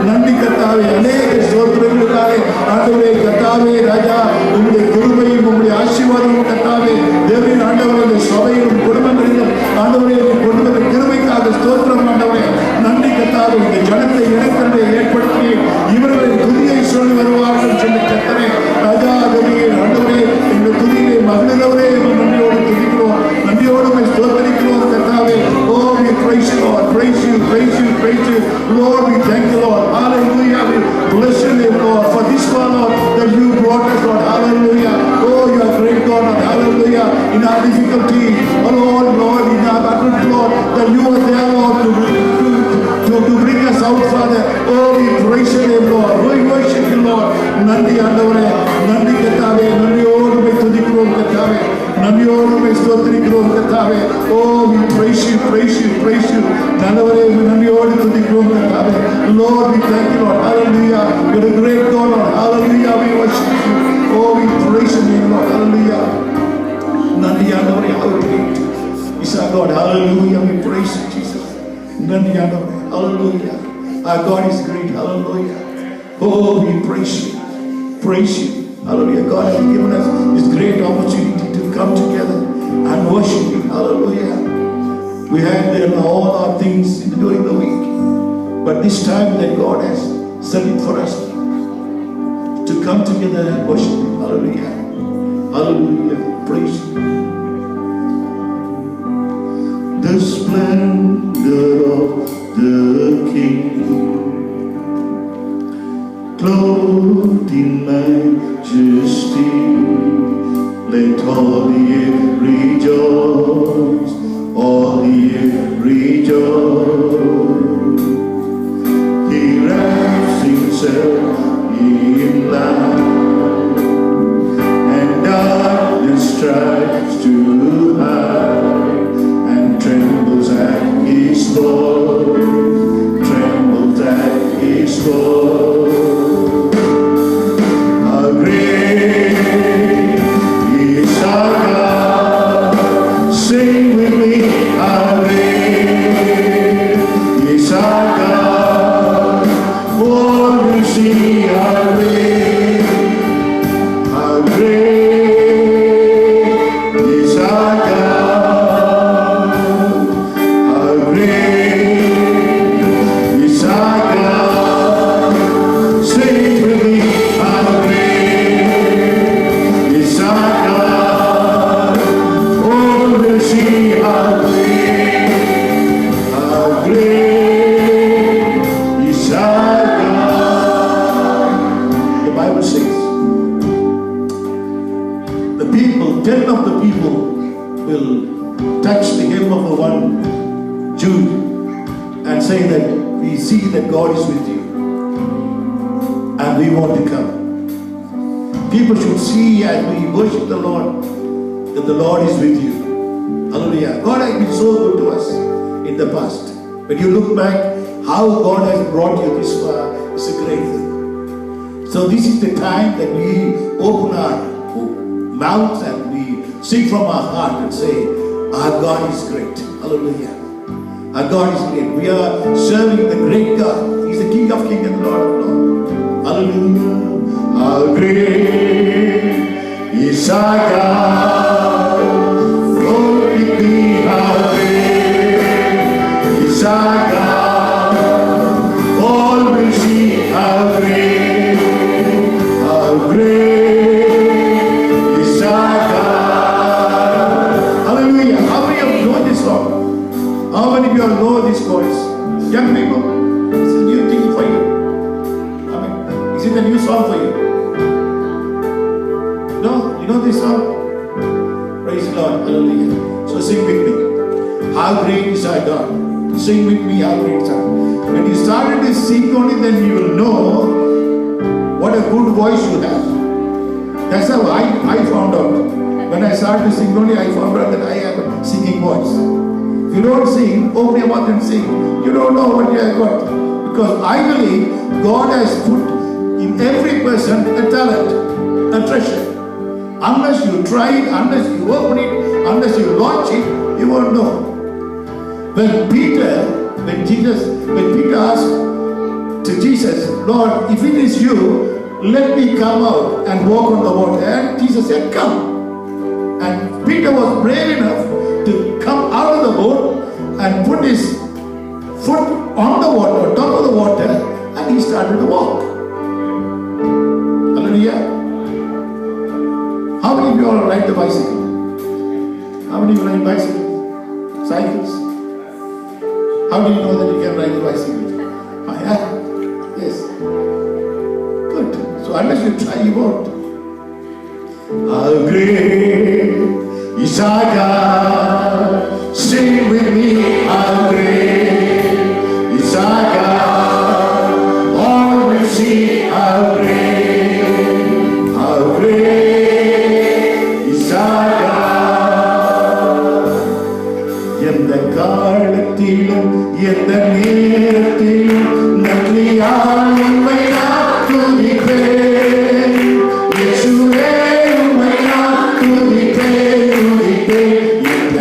நன்றி கர்த்தாவே. அநேக ஸ்தோத்திரங்களுக்காக ஆண்டவரே கர்த்தாவே ராஜா, உங்களுடைய கிருபையும் உங்களுடைய ஆசீர்வாதமும் கர்த்தாவே தேவன் ஆண்டவரே இந்த சபையிலும் குடும்பங்களிலும் ஆண்டவரே கொண்டு வந்த கிருபைக்காக ஸ்தோத்திரம் ஆண்டவரே. நன்றி கர்த்தாவே. இந்த ஜனத்தை இணைக்கிறதை ஏற்படுத்தி இவர்களின் துதியை சொல்லி வருவார்கள் சொன்ன கர்த்தரே ராஜா தேவியே ஆண்டவரே, எங்கள் துதியிலே மகிழ்ந்தவரே நன்றியோடு துதிக்கிறோம், நன்றியோடு ஸ்தோத்திரிக்கிறோம் கர்த்தாவே. Oh, we praise you Lord, praise you, praise you, praise you Lord. We thank you Lord, hallelujah. We bless your name Lord for this one Lord that you brought us Lord, hallelujah. Oh, you are great God Lord, hallelujah. In our difficulty, oh Lord, in our battle Lord, that you are there Lord to bring us out Father. Oh, we praise your name Lord, we worship you Lord. நன்றி ஆண்டவரே, நன்றி கர்த்தாவே. நன்றியோடு துதிக்கிறோம் கர்த்தாவே, நன்றியோடு ஸ்தோத்திரிக்கிறோம் கர்த்தாவே. Oh, we praise you, praise you, praise you. நல்லவரே, நன்றியோடு துதிக்கிறோம் கர்த்தாவே. Lord, we thank you Lord, hallelujah. You're a great God Lord, hallelujah. We worship you. Oh, we praise your name Lord, hallelujah. நன்றி ஆண்டவரே, hallelujah. Is our God, hallelujah. We praise you Jesus. நன்றி ஆண்டவரே, hallelujah. Our God is great, hallelujah. Oh, we praise you, praise you, hallelujah. God has given us this great opportunity to come together and worship Him, hallelujah. We had all our things during the week, but this time that God has set it for us to come together and worship Him, hallelujah, hallelujah. Praise you. The splendor of the King, clothed in majesty, let all the earth rejoice, all the earth rejoice. He wraps himself in light, and darkness tries to hide, and trembles at His voice, trembles at His voice. People should see as we worship the Lord that the Lord is with you. Hallelujah. God has been so good to us in the past. When you look back, how God has brought you this far is a great thing. So this is the time that we open our mouths and we sing from our heart and say, our God is great. Hallelujah. Our God is great. We are serving the great God. He is the King of Kings and the Lord of Lords. Hallelujah. How great is our God, glory be, how great is our God, all will see how great is our God. Hallelujah. How many of you know this song? How many of you know this chorus? Young people, it's a new thing for you. Amen. Is it a new song for you? No, you know this song? Praise the Lord, hallelujah. So sing with me. How great is our God. Sing with me, how great is our God. When you started to sing only, then you will know what a good voice you have. That's how I found out. When I started to sing only, I found out that I have a singing voice. If you don't sing, open your mouth and sing. You don't know what you have got. Because I believe God has put in every person a talent, a treasure. Unless you try it, unless you open it, unless you launch it, you won't know. When Peter asked to said, Jesus, Lord, if it is you, let me come out and walk on the water. And Jesus said, come. And Peter was brave enough to come out of the boat and put his foot on the water, top of the water, and he started to walk. Hallelujah. How many of you all ride the bicycle? How many of you ride bicycles? Cycles? How do you know that you can ride the bicycle? Oh, yeah? Yes. Good. So unless you try, you won't. How great is our God. Sing with me, how great is our God. All will see how great, how great is our God. எந்த காலத்திலும் எந்த நேரத்திலும் நன்றியால் உம்மை நான் துதிப்பேன். இயேசுவே உம்மை நான் துதிப்பேன். எந்த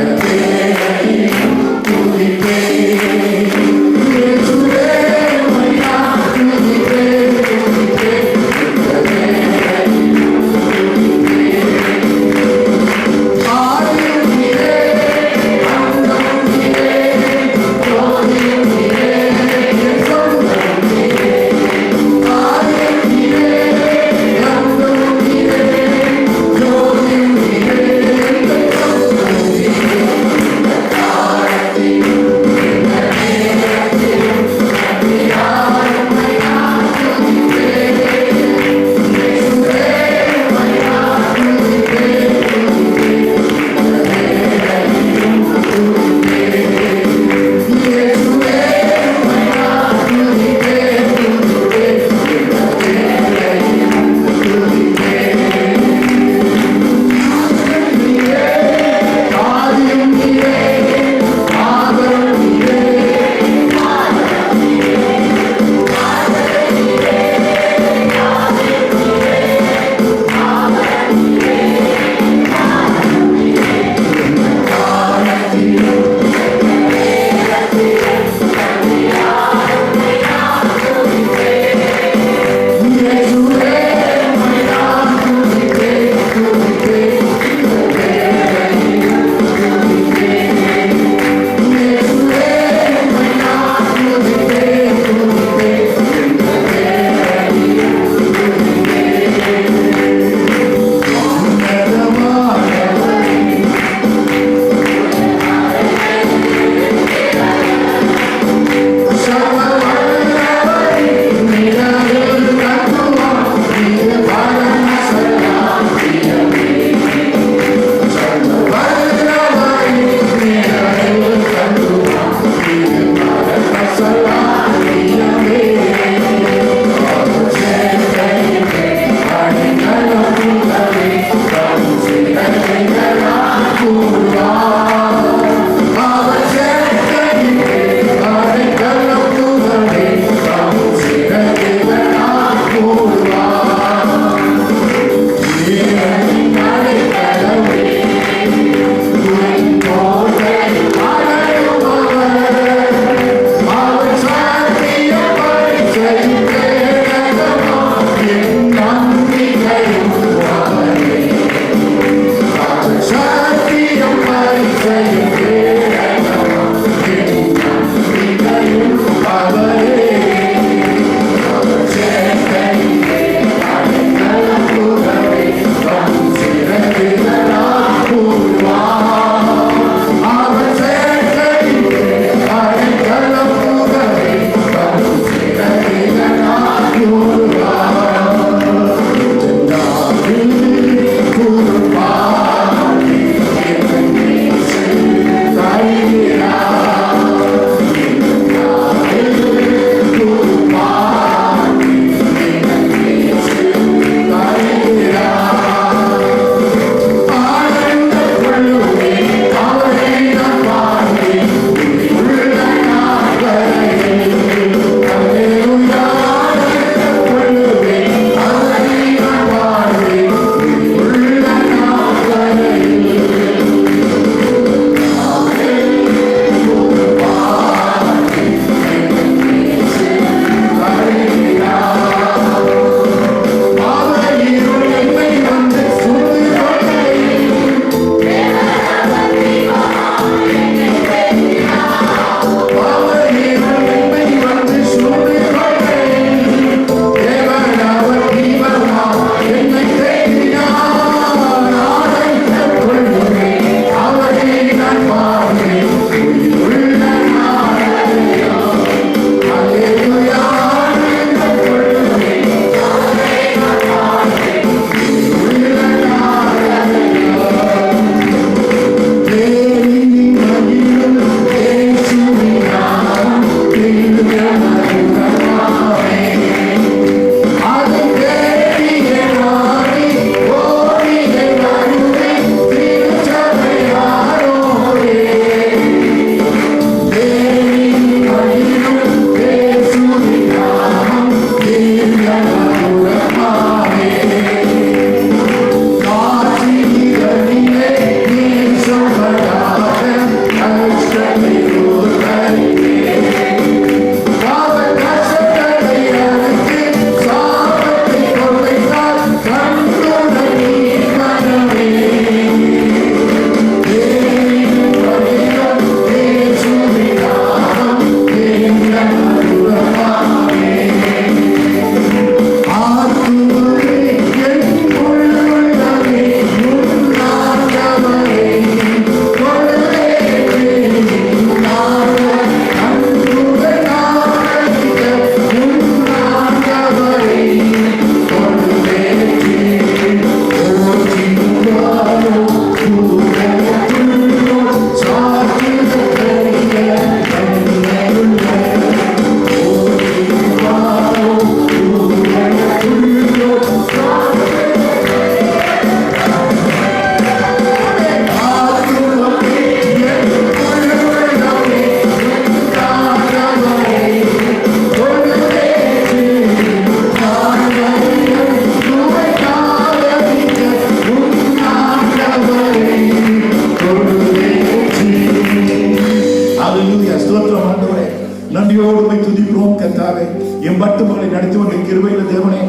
குடும்பங்களை நடத்தி வந்த கிருபையில தேவனே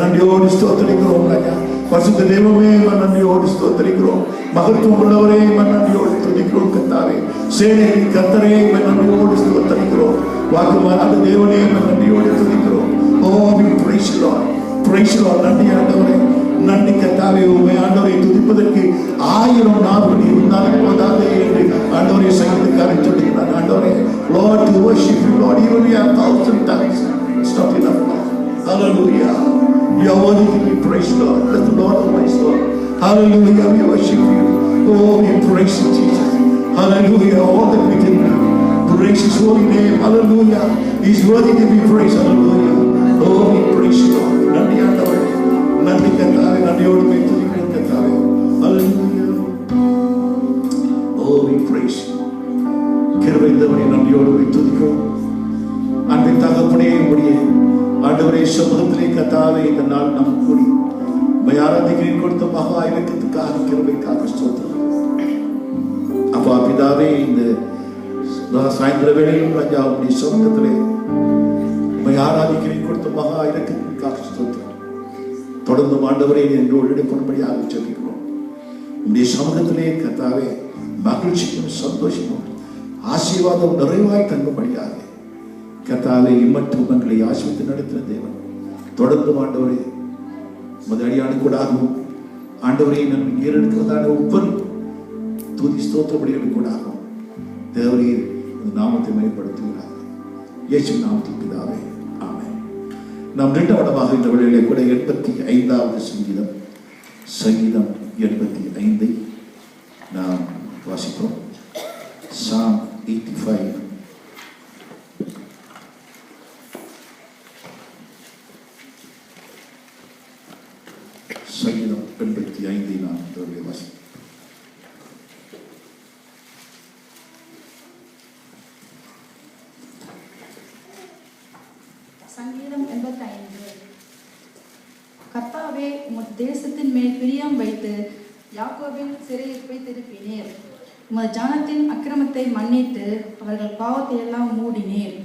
நன்றியோடு ஸ்தோத்திரிக்கிறோம் ராஜா. பரிசுத்த தெய்வமே நன்றியோடு ஸ்தோத்திரிக்கிறோம். மகத்துவம் உள்ளவரே நன்றியோடு துதிக்கிறோம் கர்த்தாவே. சேனையின் கர்த்தரே நன்றியோடு ஸ்தோத்திரிக்கிறோம். வாக்கு மாறாத தேவனே நன்றியோடு துதிக்கிறோம். ஓ we praise you Lord, praise you Lord. நன்றி ஆண்டவரே, நன்றி கர்த்தாவே. உம்மை ஆண்டவரை துதிப்பதற்கு 1000 நாட்கள் இருந்தாலும் போதாது என்று ஆண்டவரை சங்கீதக்காரன் சொல்லுகிறார். ஆண்டவரே, Lord, to worship you Lord, even we have 1,000 tongues, it's not enough Lord. Hallelujah, you are worthy to be praised Lord. Bless the Lord of my soul. Hallelujah, we worship you. Oh, we praise you Jesus. Hallelujah, all that we can do, praise his holy name. Hallelujah, he is worthy to be praised. Hallelujah, oh we praise you Lord. நன்றி ஆண்டவரே, நன்றி கர்த்தாவே. நன்றியோடு போய் துதிக்கிறோம் கர்த்தாவே. Hallelujah, oh we praise you. கிருபை தேவனே, நன்றியோடு போய் துதிக்கிறோம். அன்பின் தகப்பனே, உம்முடைய ஆண்டவரே சமூகத்திலே கர்த்தாவே இந்த நாள் நாம் கூடி உம்மை ஆராதிக்கிறேன் கொடுத்த மகா இரக்கத்துக்காக கிருபைக்காக ஸ்தோத்திரம். அப்பா பிதாவே, இந்த சாயந்திர வேளையிலும் ராஜா உம்முடைய சமூகத்திலே உம்மை ஆராதிக்கிறேன் கொடுத்த மகா இரக்கத்துக்காக ஸ்தோத்திரம். தொடர்ந்து ஆண்டவரே என்றோடு எடுப்படும்படியாக ஜெபிக்கிறோம். உம்முடைய சமூகத்திலே கர்த்தாவே மகிழ்ச்சியும் சந்தோஷமும் ஆசீர்வாதம் நிறைவாய் தங்கும்படியாக கர்த்தாவே இம்மட்டும் எங்களை ஆசீர்வதித்து நடத்தின தேவன். தொடர்ந்து ஆண்டவரே உமது அடியானுக்கூடாகவும் ஆண்டவரை நன்மை ஏறெடுக்கிறதான ஒவ்வொரு துதி ஸ்தோத்திரப்படிகளும் கூடாகவும் தேவரீர் இந்த நாமத்தை மேம்படுத்துகிறார். இயேசு நாமத்தில் பிதாவே, ஆமென். நாம் இரண்டாவதாக இந்த வேளையிலே கூட 85வது சங்கீதம் 85 நாம் வாசிப்போம். Psalm 85. சங்கீதம் 85 நாம் தொடர்ந்து வாசிப்போம். சங்கீதம் 85. கர்த்தாவே, உமது தேசத்தின் மேல் பிரியம் வைத்து யாக்கோபின் சிறையிருப்பை திருப்பினீர். உமது ஜனத்தின் அக்கிரமத்தை மன்னித்து அவர்கள் பாவத்தை எல்லாம் மூடினீர்.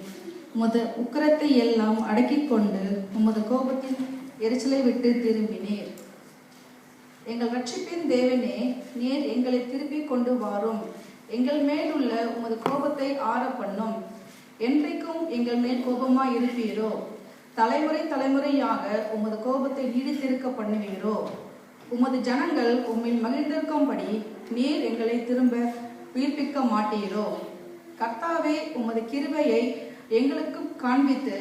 உமது உக்கிரத்தை எல்லாம் அடக்கிக் கொண்டு உமது கோபத்தின் எரிச்சலை விட்டு திரும்பினீர். எங்கள் ரட்சிப்பின் தேவனே, நீர் எங்களை திருப்பி கொண்டு வாரும். எங்கள் மேல் உள்ள உமது கோபத்தை ஆற பண்ணும். என்றைக்கும் எங்கள் மேல் கோபமாய் இருப்பீரோ? தலைமுறை தலைமுறையாக உமது கோபத்தை நீடித்திருக்க பண்ணுவீரோ? உமது ஜனங்கள் உம்மில் மகிழ்ந்திருக்கும்படி நீர் எங்களை திரும்ப உயிர்ப்பிக்க மாட்டீரோ? கர்த்தாவே, உமது கிருபையை எங்களுக்கு காண்பித்து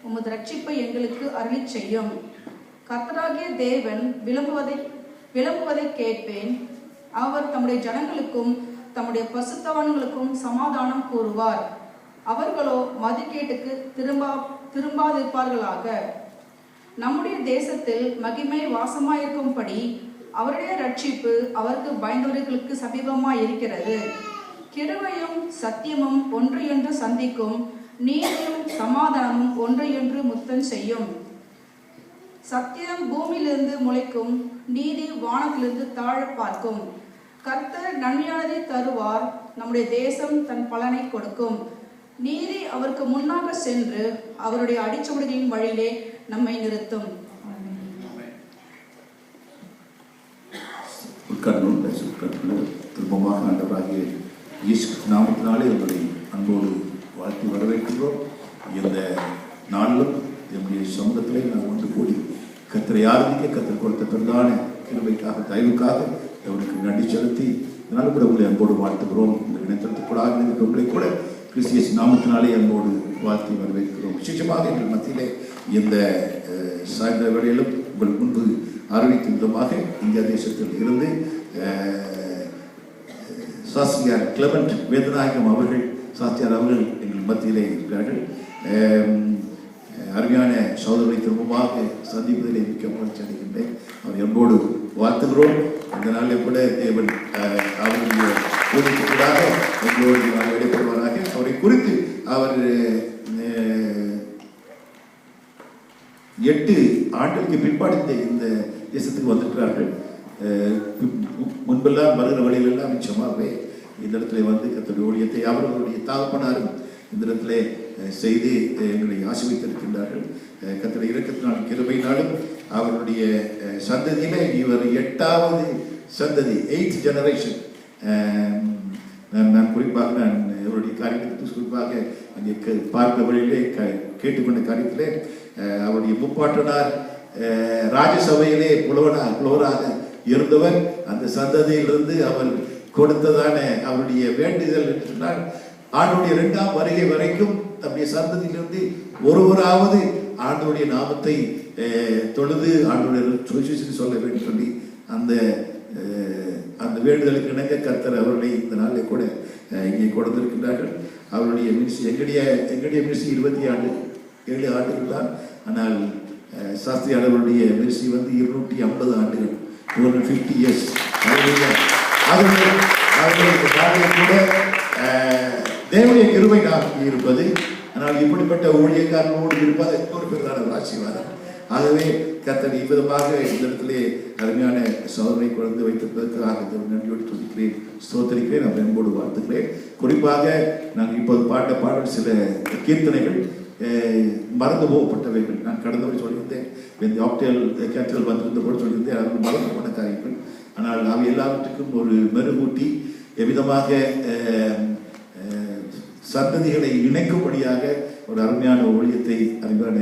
உமது ரட்சிப்பை எங்களுக்கு அருளிச் செய்யும். கர்த்தராகிய தேவன் விளம்புவதை கேட்பேன். அவர் தம்முடைய ஜனங்களுக்கும் தம்முடைய பசுத்தவான்களுக்கும் சமாதானம் கூறுவார். அவர்களோ மதிக்கேட்டுக்கு திரும்பாதிருப்பார்களாக. நம்முடைய தேசத்தில் மகிமை வாசமாயிருக்கும்படி அவருடைய ரட்சிப்பு அவருக்கு பயந்தவர்களுக்கு சமீபமாய் இருக்கிறது. கிருபையும் சத்தியமும் ஒன்றையொன்று சந்திக்கும், நீதியும் சமாதானமும் ஒன்றையொன்று முத்தம் செய்யும். சத்தியம் பூமியிலிருந்து முளைக்கும், நீதி வானத்திலிருந்து தாழ பார்க்கும். கர்த்தர் நன்மையானதை தருவார், நம்முடைய தேசம் தன் பலனை கொடுக்கும். நீதி அவருக்கு முன்னாக சென்று அவருடைய அடிச்சுவடுகளின் வழியிலே நம்மை நிறுத்தும். திரும்பமாக ஆண்டவராகிய இயேசு நாமத்தினாலே உங்களை அன்போடு வாழ்த்தி வரவேற்கிறோம். இந்த நாளிலும் என்னுடைய சமூகத்திலே நான் ஒன்று கூடி கர்த்தரை ஆராதிக்க கர்த்தர் கொடுத்த பிரதான கிருபைக்காக தயவுக்காக அவருக்கு நன்றி செலுத்தி இதனால் கூட உங்களை அன்போடு வாழ்த்துகிறோம். இந்த இணையத்திற்குள்ளாக உங்களை கூட கிறிஸ்தியஸ் நாமத்தினாலே அன்போடு வாழ்த்தி வரவேற்கிறோம். விசேஷமாக எங்கள் மத்தியிலே இந்த சாயந்தர வேளையிலும் உங்கள் முன்பு அறிவிக்கும் விதமாக இந்தியா தேசத்தில் இருந்து சாஸ்திரியார் கிளமெண்ட் வேதநாயகம் அவர்கள் எங்கள் மத்தியிலே இருக்கிறார்கள். அருமையான சகோதரரை திரும்பமாக சந்திப்பதிலே மிக்க மகிழ்ச்சி அடைகின்றேன். அவர் அன்போடு வாழ்த்துகிறோம். இந்த நாளில் கூட தேவன் அவருடைய ஊழியத்துக்காக எங்களோடு இடைப்படுவாராக. அவரை குறித்து அவர் 8 ஆண்டுகளுக்கு பிற்பாடு இந்த தேசத்துக்கு வந்திருக்கிறார்கள். முன்பெல்லாம் வருகிற வழியிலெல்லாம் நிச்சயமாகவே இந்த இடத்துல வந்து கர்த்தருடைய ஊழியத்தை அவர்களுடைய தகப்பனாரும் இந்த இடத்துல செய்து எங்களை ஆசீர்வதித்திருக்கின்றார்கள். கர்த்தருடைய இரக்கத்தினாலும் கிருபையினாலும் அவருடைய சந்ததியில இவர் 8வது சந்ததி, 8th ஜெனரேஷன். நான் குறிப்பாக அவருடைய காரியத்தை குறிப்பாக அங்கே பார்த்த வழியிலே கேட்டுக்கொண்ட காரியத்திலே அவருடைய முப்பாட்டனார் ராஜசபையிலே புலவராக இருந்தவர். அந்த சந்ததியிலிருந்து அவர் கொடுத்ததான அவருடைய வேண்டுதல் என்று சொன்னால், ஆண்டவருடைய 2ஆம் வருகை வரைக்கும் தம்முடைய சந்ததியிலிருந்து ஒருவராவது ஆண்டவருடைய நாமத்தை தொழுது ஆண்டவருடைய சுவிசேஷத்தை சொல்ல வேண்டும் சொல்லி அந்த வேண்டுதலுக்கு இணங்க கர்த்தர் அவர்களை இந்த நாளில் கூட இங்கே கொடுத்திருக்கின்றார்கள். அவருடைய மினிஸ்ட்ரி எங்களுடைய மினிஸ்ட்ரி 27 ஆண்டுகள் தான். ஆனால் சாஸ்திரி அவருடைய மினிஸ்ட்ரி 250 ஆண்டுகள், 250 இயர்ஸ். அவர்களுக்கு கூட தேவனுடைய கிருபை நாம் இருப்பது. ஆனால் இப்படிப்பட்ட ஊழியக்காரனோடு இருப்பது ஒரு பெரிதான ஒரு ஆசீர்வாதம். ஆகவே கர்த்தர் இவ்விதமாக இந்த இடத்திலே அருமையான சோதனை குழந்தை வைத்திருப்பதற்காக நன்றியோடு துதிக்கிறேன், ஸ்தோத்திரிக்கிறேன், நான் அன்போடு வாழ்த்துக்கிறேன். குறிப்பாக நான் இப்போது பாடல் சில கீர்த்தனைகள் மறந்து போகப்பட்டவைகள். நான் கடந்த முறை சொல்லியிருந்தேன், இந்த கேப்டல் வந்திருந்த போது சொல்லியிருந்தேன், அது மறந்து போன காரியங்கள். ஆனால் அவை எல்லாவற்றுக்கும் ஒரு மெருகூட்டி எவ்விதமாக சந்ததிகளை இணைக்கும்படியாக ஒரு அருமையான ஊழியத்தை அருமையான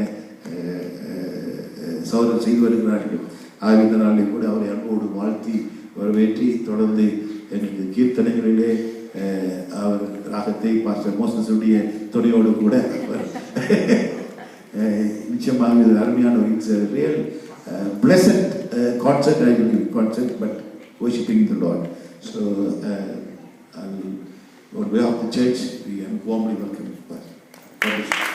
சகோதரர் செய்து வருகிறார்கள். ஆகிய இந்த நாளில் கூட அவரை அன்போடு வாழ்த்தி வரவேற்றி தொடர்ந்து எனக்கு கீர்த்தனைகளிலே அவர் ராகத்தை பாஸ்டர் மோசஸுடைய துணையோடு கூட நிச்சயமாக இது அருமையான ஒரு it's real blessed concert. I will give concert but worshiping the Lord. So on behalf of the church we warmly welcome you, Pastor. God bless you.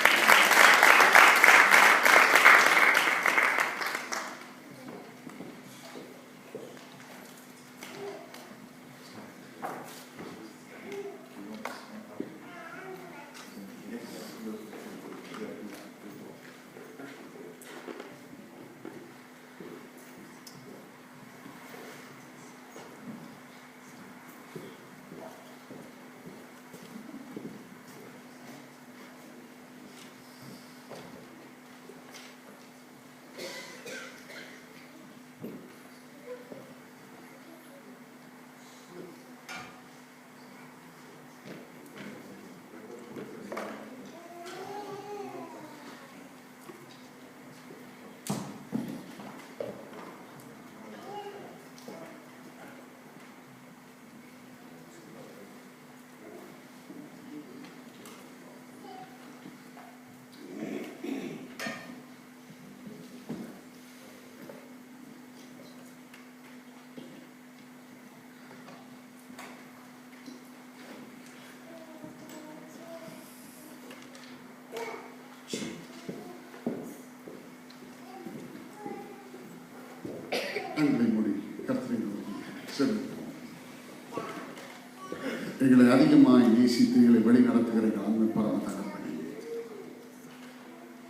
எங்களை அதிகமாக நேசித்து எங்களை வழி நடத்துகிற ஆன்ம பரம தகப்பனே,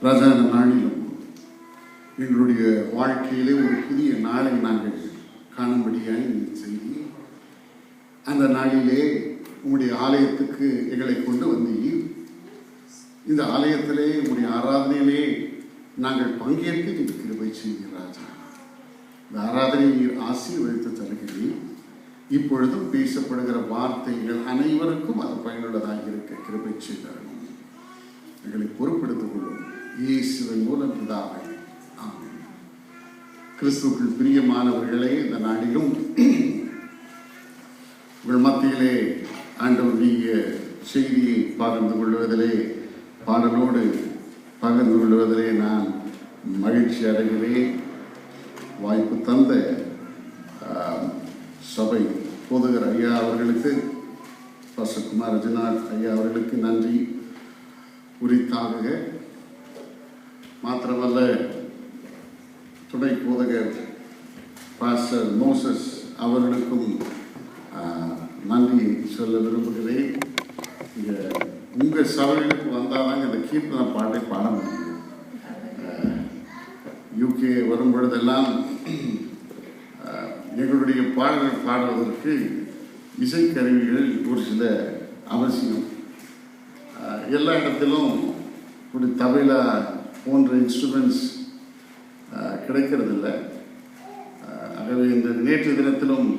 பிரதான நாளிலும் எங்களுடைய வாழ்க்கையிலே ஒரு புதிய நாளை நாங்கள் காணும்படியாக செய்தி, அந்த நாளிலே உங்களுடைய ஆலயத்துக்கு எங்களை கொண்டு வந்தீர். இந்த ஆலயத்திலே உங்களுடைய ஆராதனையிலே நாங்கள் பங்கேற்க நீர் கிருபை செய்கிறீர் ராஜா. இந்த ஆராதனை நீர் ஆசீர்வதித்து தருகிறீர். இப்பொழுதும் பேசப்படுகிற வார்த்தைகள் அனைவருக்கும் அது பயனுள்ளதாக இருக்க கிருபை செய்தார்கள். எங்களை பொறுப்பெடுத்துக் கொள்ளும் இயேசுவின் மூலம் பிதாவே, ஆமென். கிறிஸ்துவுக்குள் பிரியமானவர்களே, இந்த நாளிலும் உங்கள் மத்தியிலே ஆண்டவருடைய செய்தியை பகிர்ந்து கொள்வதிலே, பாடலோடு பகிர்ந்து கொள்வதிலே நான் மகிழ்ச்சி அடைகிறேன். வாய்ப்பு தந்த சபை போதகர் ஐயா அவர்களுக்கு, பாஸ்டர் குமார் ரஜினாத் ஐயா அவர்களுக்கு நன்றி உரித்தாக. மாத்திரமல்ல, துணை போதகர் பாஸ்டர் மோசஸ் அவர்களுக்கும் நன்றி சொல்ல விரும்புகிறேன். இங்கே உங்கள் சபைகளுக்கு வந்தாதாங்க இந்த கீர்த்தனை பாட்டை பாட முடியும். யூகே வரும் பொழுதெல்லாம் எங்களுடைய பாடல்கள் பாடுவதற்கு இசைக்கருவிகள் ஒரு சில அவசியம். எல்லா இடத்திலும் இப்படி தபைலா போன்ற இன்ஸ்ட்ருமெண்ட்ஸ் கிடைக்கிறதில்லை. ஆகவே இந்த நேற்று தினத்திலும்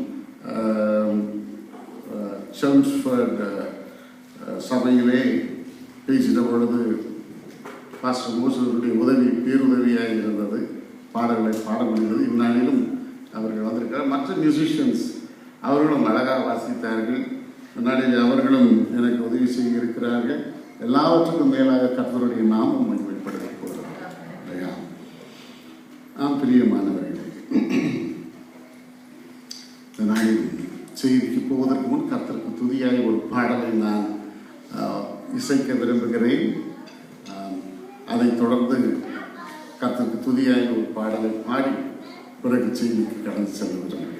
செல்ம்ஸ்ஃபர்ட் சபையிலே பேசின பொழுது பாஸ்டர் மோசனுடைய பேருதவியாக இருந்தது. பாடல்களை பாட முடிந்தது. இந்நாளிலும் அவர்கள் வந்திருக்கிறார். மற்ற மியூசிஷியன்ஸ் அவர்களும் அழகாக வாசித்தார்கள். இந்நாளில் அவர்களும் எனக்கு உதவி செய்ய இருக்கிறார்கள். எல்லாவற்றுக்கும் மேலாக கர்த்தருடைய நாமம் மகிமைப்படுத்த போகிறார் இல்லையா? நாம் பிரியமானவர்களே, இந்த நாளில் செய்திக்கு போவதற்கு முன் கர்த்தருக்கு துதியாய் ஒரு பாடலை நான் இசைக்க விரும்புகிறேன். அதைத் தொடர்ந்து கர்த்தருக்கு துதியாய் ஒரு பாடலை பாடி பிறகு செய்திக்கு கடந்து செல்ல விரும்புகிறேன்.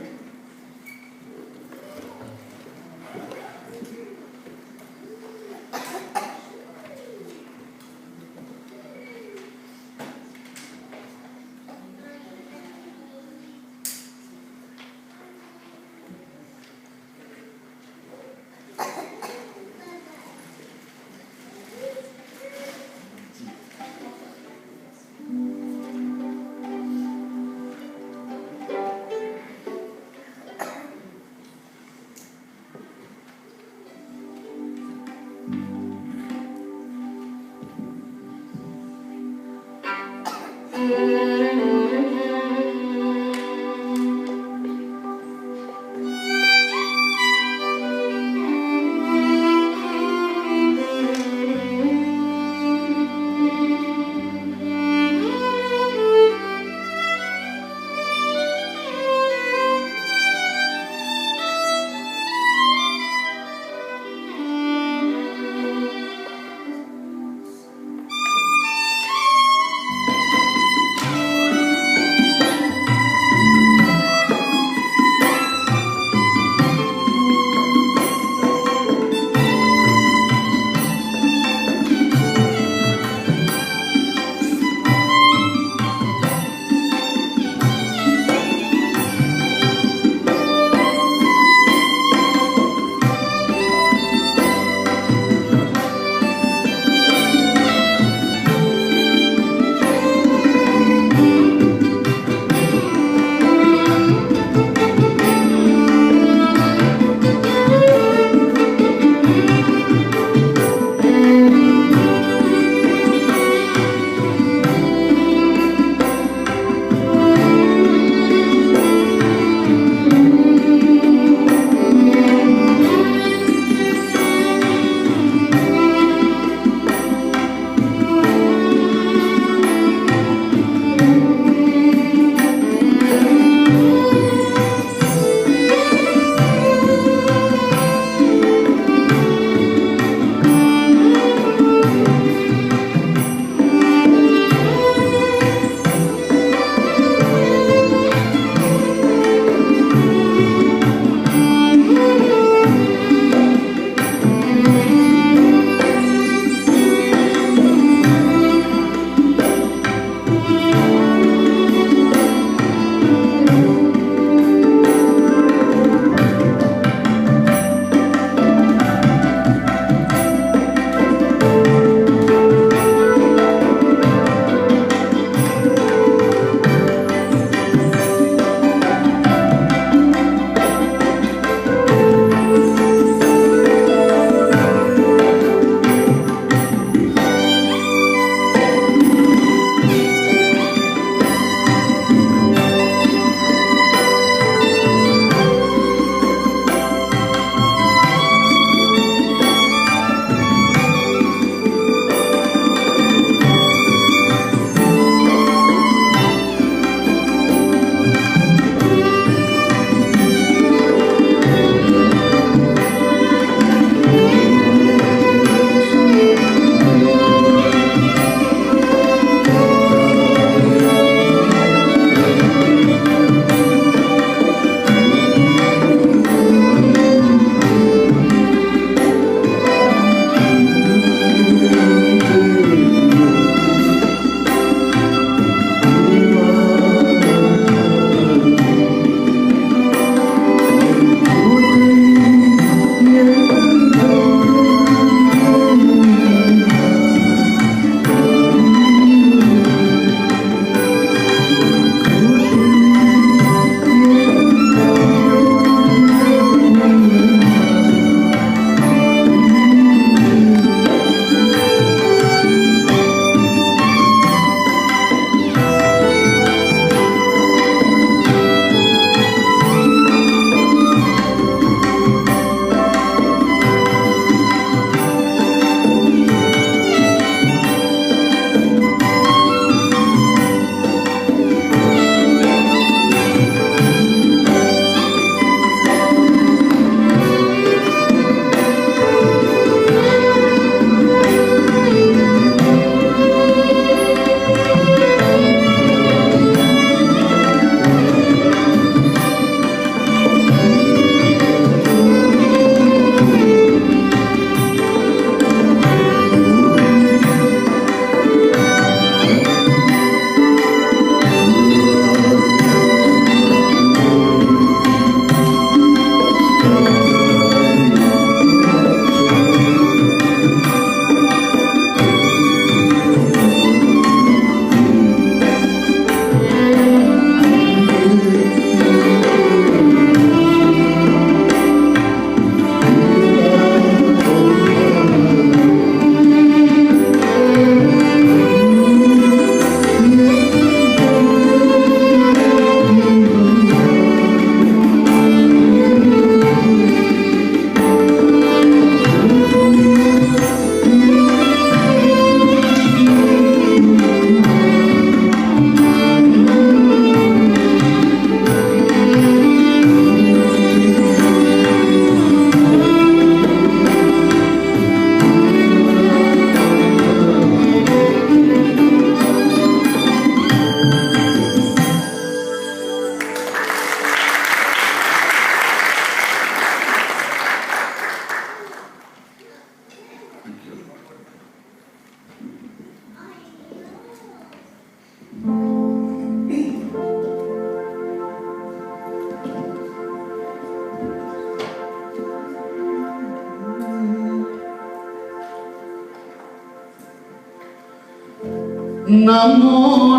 நமோ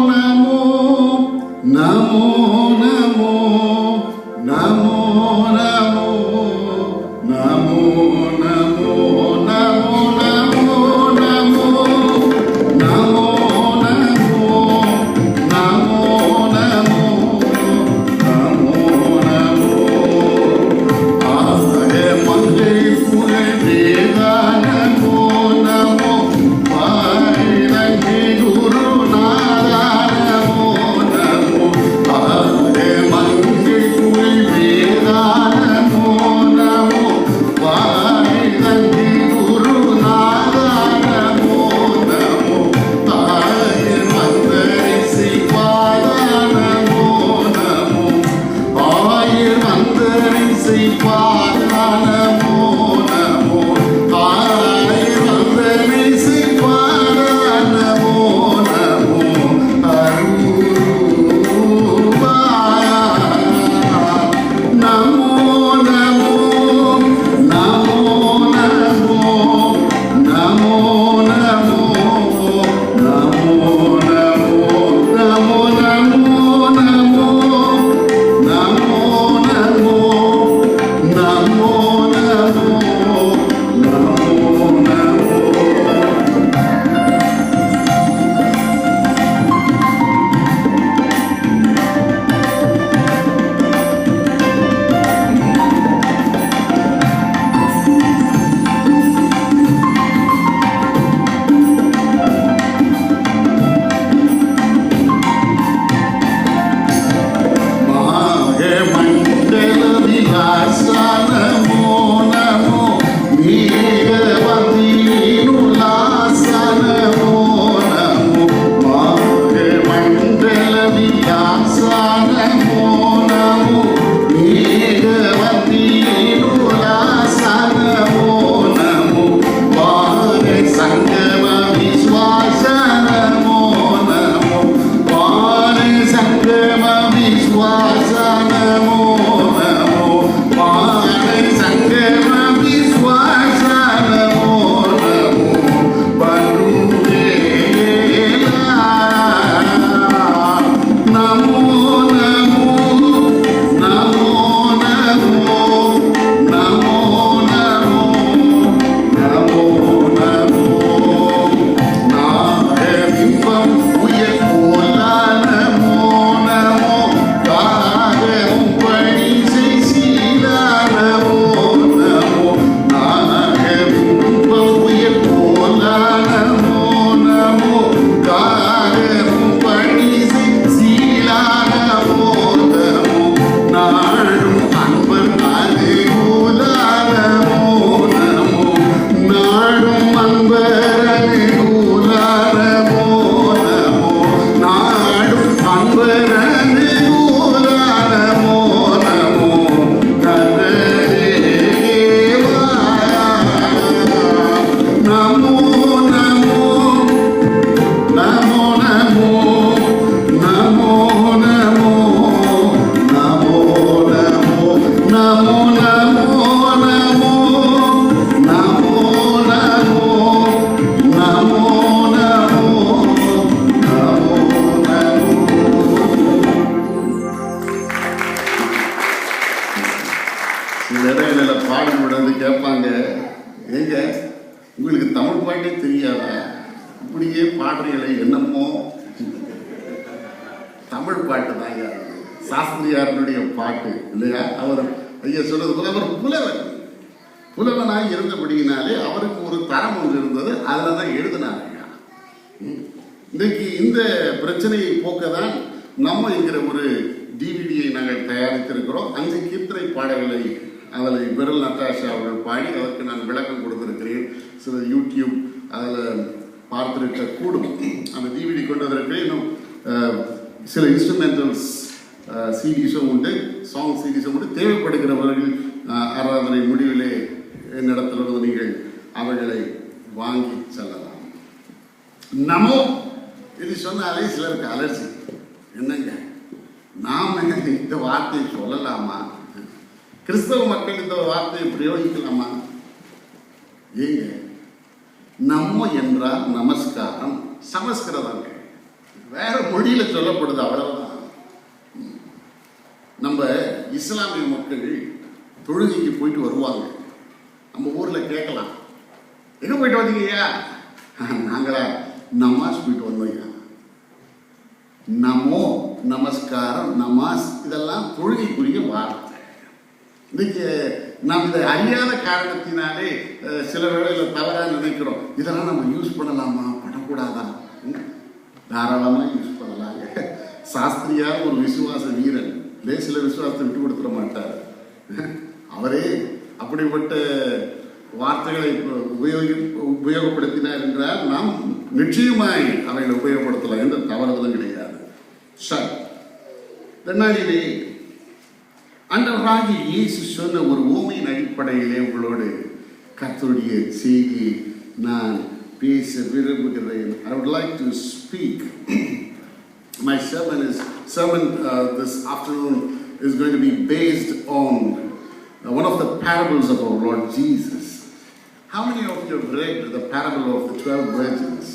நமோ நமோ நமோ நமோ நமோ நமோ நமோ நமோ நமோ நமோ நமோ சாஸ்திரியாருடைய பாட்டு இல்லையா? அவர் ஐயா சொல்றது போல அவர் புலவனாய் இருந்தபடியினாலே அவருக்கு ஒரு தரம் ஒன்று இருந்தது, அதில் தான் எழுதினார். இன்றைக்கு இந்த பிரச்சனையை போக்க தான் நம்ம என்கிற ஒரு டிவிடியை நாங்கள் தயாரித்திருக்கிறோம். 5 கீர்த்தனை பாடல்களை அதில் பெரல் நட்டாஷா அவர்கள் பாடி அதற்கு நான் விளக்கம் கொடுத்திருக்கிறேன். சில யூடியூப் அதில் பார்த்திருக்க கூடும். அந்த டிவிடி கொண்டதற்கு இன்னும் சில இன்ஸ்ட்ருமெண்டல்ஸ் சீரீஸும் உண்டு, சாங் சீரீஸும் உண்டு. தேவைப்படுகிறவர்கள் ஆராதனை முடிவிலே என்னிடத்தில் நீங்கள் அவர்களை வாங்கி செல்லலாம். நமோ இது சொன்னாலே சிலருக்கு அலர்ஜி. என்னங்க நாம இந்த வார்த்தையை சொல்லலாமா? கிறிஸ்தவ மக்கள் இந்த வார்த்தையை பிரயோகிக்கலாமா? ஏங்க, நமோ என்றால் நமஸ்காரம், சமஸ்கிருதங்க. வேற மொழியில சொல்லப்படுது, அவ்வளவுதான். நம்ம இஸ்லாமிய மக்கள் தொழுகைக்கு போயிட்டு வருவாங்க. நம்ம ஊர்ல கேட்கலாம், எங்க போயிட்டு வந்தீங்கய்யா? நாங்களா நமாஸ் போயிட்டு வந்தோம். நமோ, நமஸ்காரம், நமாஸ் இதெல்லாம் தொழுகைக்குரிய வார்த்தை. இன்னைக்கு நாம் இதை அறியாத காரணத்தினாலே சில வேளையில் தவறாக நினைக்கிறோம். இதெல்லாம் நம்ம யூஸ் பண்ணலாமா, பண்ணக்கூடாதா? தாராளமாக யூஸ் பண்ணலாங்க. சாஸ்திரியார் ஒரு விசுவாச வீரன், சில விசுவாசத்தை விட்டு கொடுத்துட மாட்டார். அவரே அப்படிப்பட்ட வார்த்தைகளை உபயோகப்படுத்தினார் என்றால் நாம் நிச்சயமாய் அவைகளை உபயோகப்படுத்தலாம், எந்த தவறுதலும் கிடையாது. சரி, தென்னாலிலே அன்றவராகி இயேசு சொன்ன ஒரு ஊமையின் அடிப்படையிலே உங்களோடு கர்த்தருடைய செய்தியை நான் பேச விரும்புகிறேன். I would like to speak. My sermon this afternoon is going to be based on one of the parables of our Lord Jesus. How many of you have read the parable of the 12 virgins?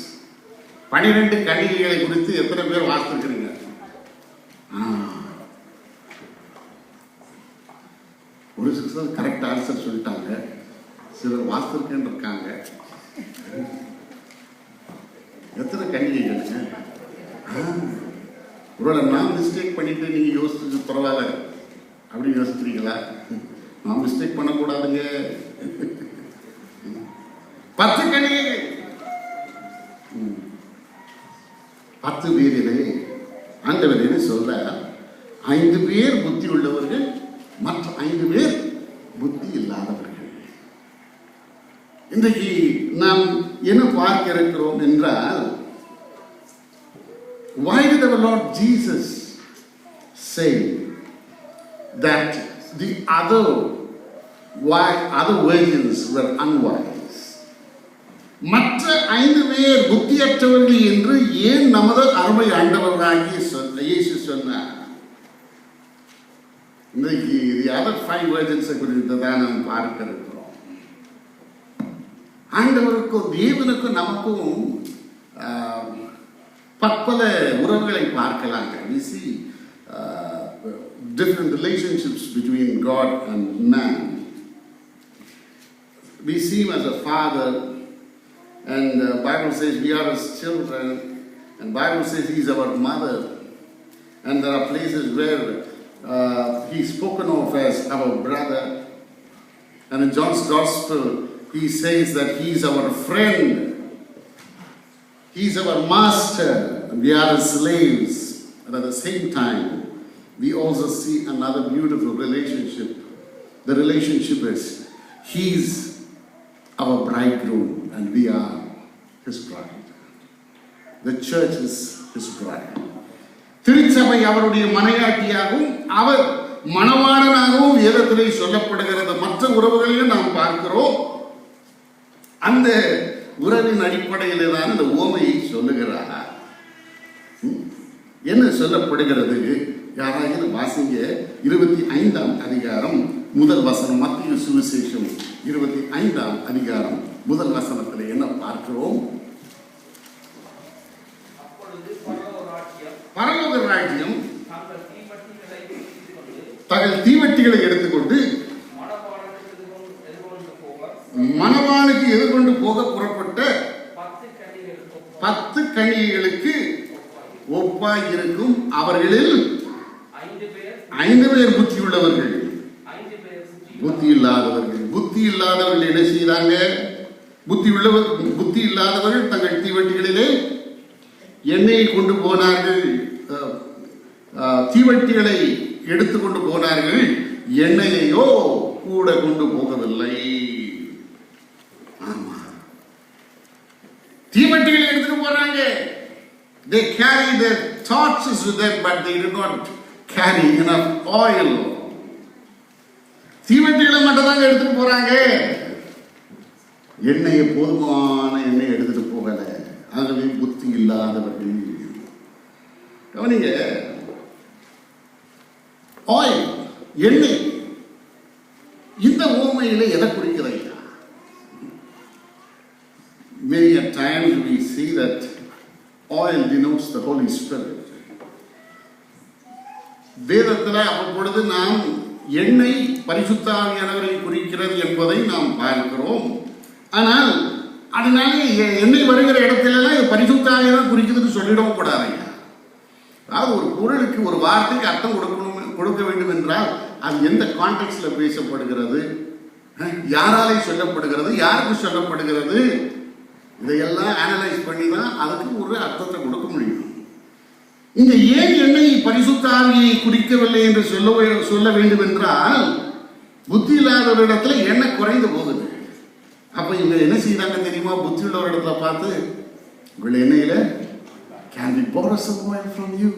12 கன்னிகைகளை குறித்து எத்தனை பேர் வாசித்திருக்கிறீங்க? ஒரு சிலர் correct answer சொல்லிட்டாங்க, சிலர் வாசித்திருக்கேன்னு இருக்காங்க. எத்தனை கன்னிகைகளுங்க? ஒருவேளை நான் மிஸ்டேக் பண்ணிட்டு நீங்க யோசிச்சு பரவாயில்ல அப்படின்னு யோசிக்கிறீங்களா? நான் மிஸ்டேக் பண்ணக்கூடாதுங்க. 10 கன்னிகைகள், 10 பேரிலே ஆண்டவர் என்ன சொல்ல, 5 பேர் புத்தி உள்ளவர்கள், மற்ற 5 பேர் புத்தி இல்லாதவர்கள். இன்றைக்கு நாம் என்ன பார்க்க இருக்கிறோம் என்றால், why did our Lord Jesus say that the other virgins were unwise? மற்ற 5 பேர் புத்தியற்றவர்கள் என்று ஏன் நமது அருமை ஆண்டவராகிய இயேசு சொன்னார்? இன்றைக்கு the other 5 virgins குறித்து தான் நாம் பார்க்க இருக்கிறோம். ஆண்டவருக்கும் தேவனுக்கும் நமக்கும் பற்பல உறவுகளை பார்க்கலாங்க. We see different relationships between God and man. We see him as a father, and the Bible says we are his children, and Bible says he is our mother, and there are places where he is spoken of as our brother, and in John's Gospel he says that he is our friend, he is our master, and we are his slaves. And at the same time we also see another beautiful relationship. The relationship is he is our bridegroom and we are his bride. The church is his bride. திருச்சபை அவருடைய மனையாட்டியாகவும் அவர் மணவாளனாகவும் வேதத்திலே சொல்லப்படுகிறது. மற்ற உறவுகளையும் நாம் பார்க்கிறோம். அந்த உறவின் அடிப்படையிலே தான் இந்த உவமையை சொல்லுகிறார். என்ன சொல்லப்படுகிறது? யாராவது வாசிங்க. 25ஆம் அதிகாரம் முதல் வசனம். மத்திய சுவிசேஷம் 25ஆம் அதிகாரம் முதல் வசனத்தில் என்ன பார்க்கிறோம்? பரலோக ராஜ்யம் தங்கள் தீவட்டிகளை எடுத்துக்கொண்டு மணவாளுக்கு எதிர்கொண்டு போக புறப்பட்ட 10 கன்னிகைகளுக்கு ஒப்பாய் இருக்கும். அவர்களில் 5 பேர் புத்தி உள்ளவர்கள், புத்தி இல்லாதவர்கள். புத்தி இல்லாதவர்கள் என்ன செய்தாங்க? புத்தி இல்லாதவர்கள் தங்கள் தீவட்டிகளிலே எண்ணெயை கொண்டு போனார்கள், தீவட்டிகளை எடுத்துக்கொண்டு போனார்கள், எண்ணெயையோ கூட கொண்டு போகவில்லை. ஆமா, தீவட்டிகளை எடுத்துட்டு போறாங்க. They carry their torches with them, but they did not carry enough oil. தீவட்டிகளை மட்டும் தான் எடுத்துட்டு போறாங்க, எண்ணெயை போதுமான எண்ணெய் எடுத்துட்டு போகல. ஆகவே புத்தி இல்லாதவர்கள். கவனிங்க, ஆயில், எண்ணெய், இந்த உவமையில எதை குறிக்கிறது? Many a times we see that oil denotes the Holy Spirit. வேதத்தில் அவ்வப்பொழுது நாம் எண்ணெய் பரிசுத்த ஆவியானவரை குறிக்கிறது என்பதை நாம் பார்க்கிறோம். ஆனால் அதனாலே எண்ணெய் வருகிற இடத்துல இது பரிசுத்த ஆவியானவர் குறிக்குதுன்னு சொல்லிடவும் கூடாதுங்க. அதாவது ஒரு குரலுக்கு ஒரு வார்த்தைக்கு அர்த்தம் கொடுக்க வேண்டும் என்றால் அது எந்த கான்டெக்ட்ல பேசப்படுகிறது, யாராலே சொல்லப்படுகிறது, யாருக்கு சொல்லப்படுகிறது, இதையெல்லாம் அனலைஸ் பண்ணி தான் அதுக்கு ஒரு அர்த்தத்தை கொடுக்க முடியும். இங்க ஏன் எண்ணெய் பரிசுத்த ஆவியை குறிக்கவில்லை என்று சொல்ல வேண்டும் என்றால், புத்தி இல்லாதவரிடத்துல எண்ணெய் குறைந்து போகுது. அப்ப இவங்க என்ன செய்யறாங்க தெரியுமா? புத்தி உள்ள ஒரு இடத்துல பார்த்து, உங்கள் எண்ணெயில can we borrow some oil from you?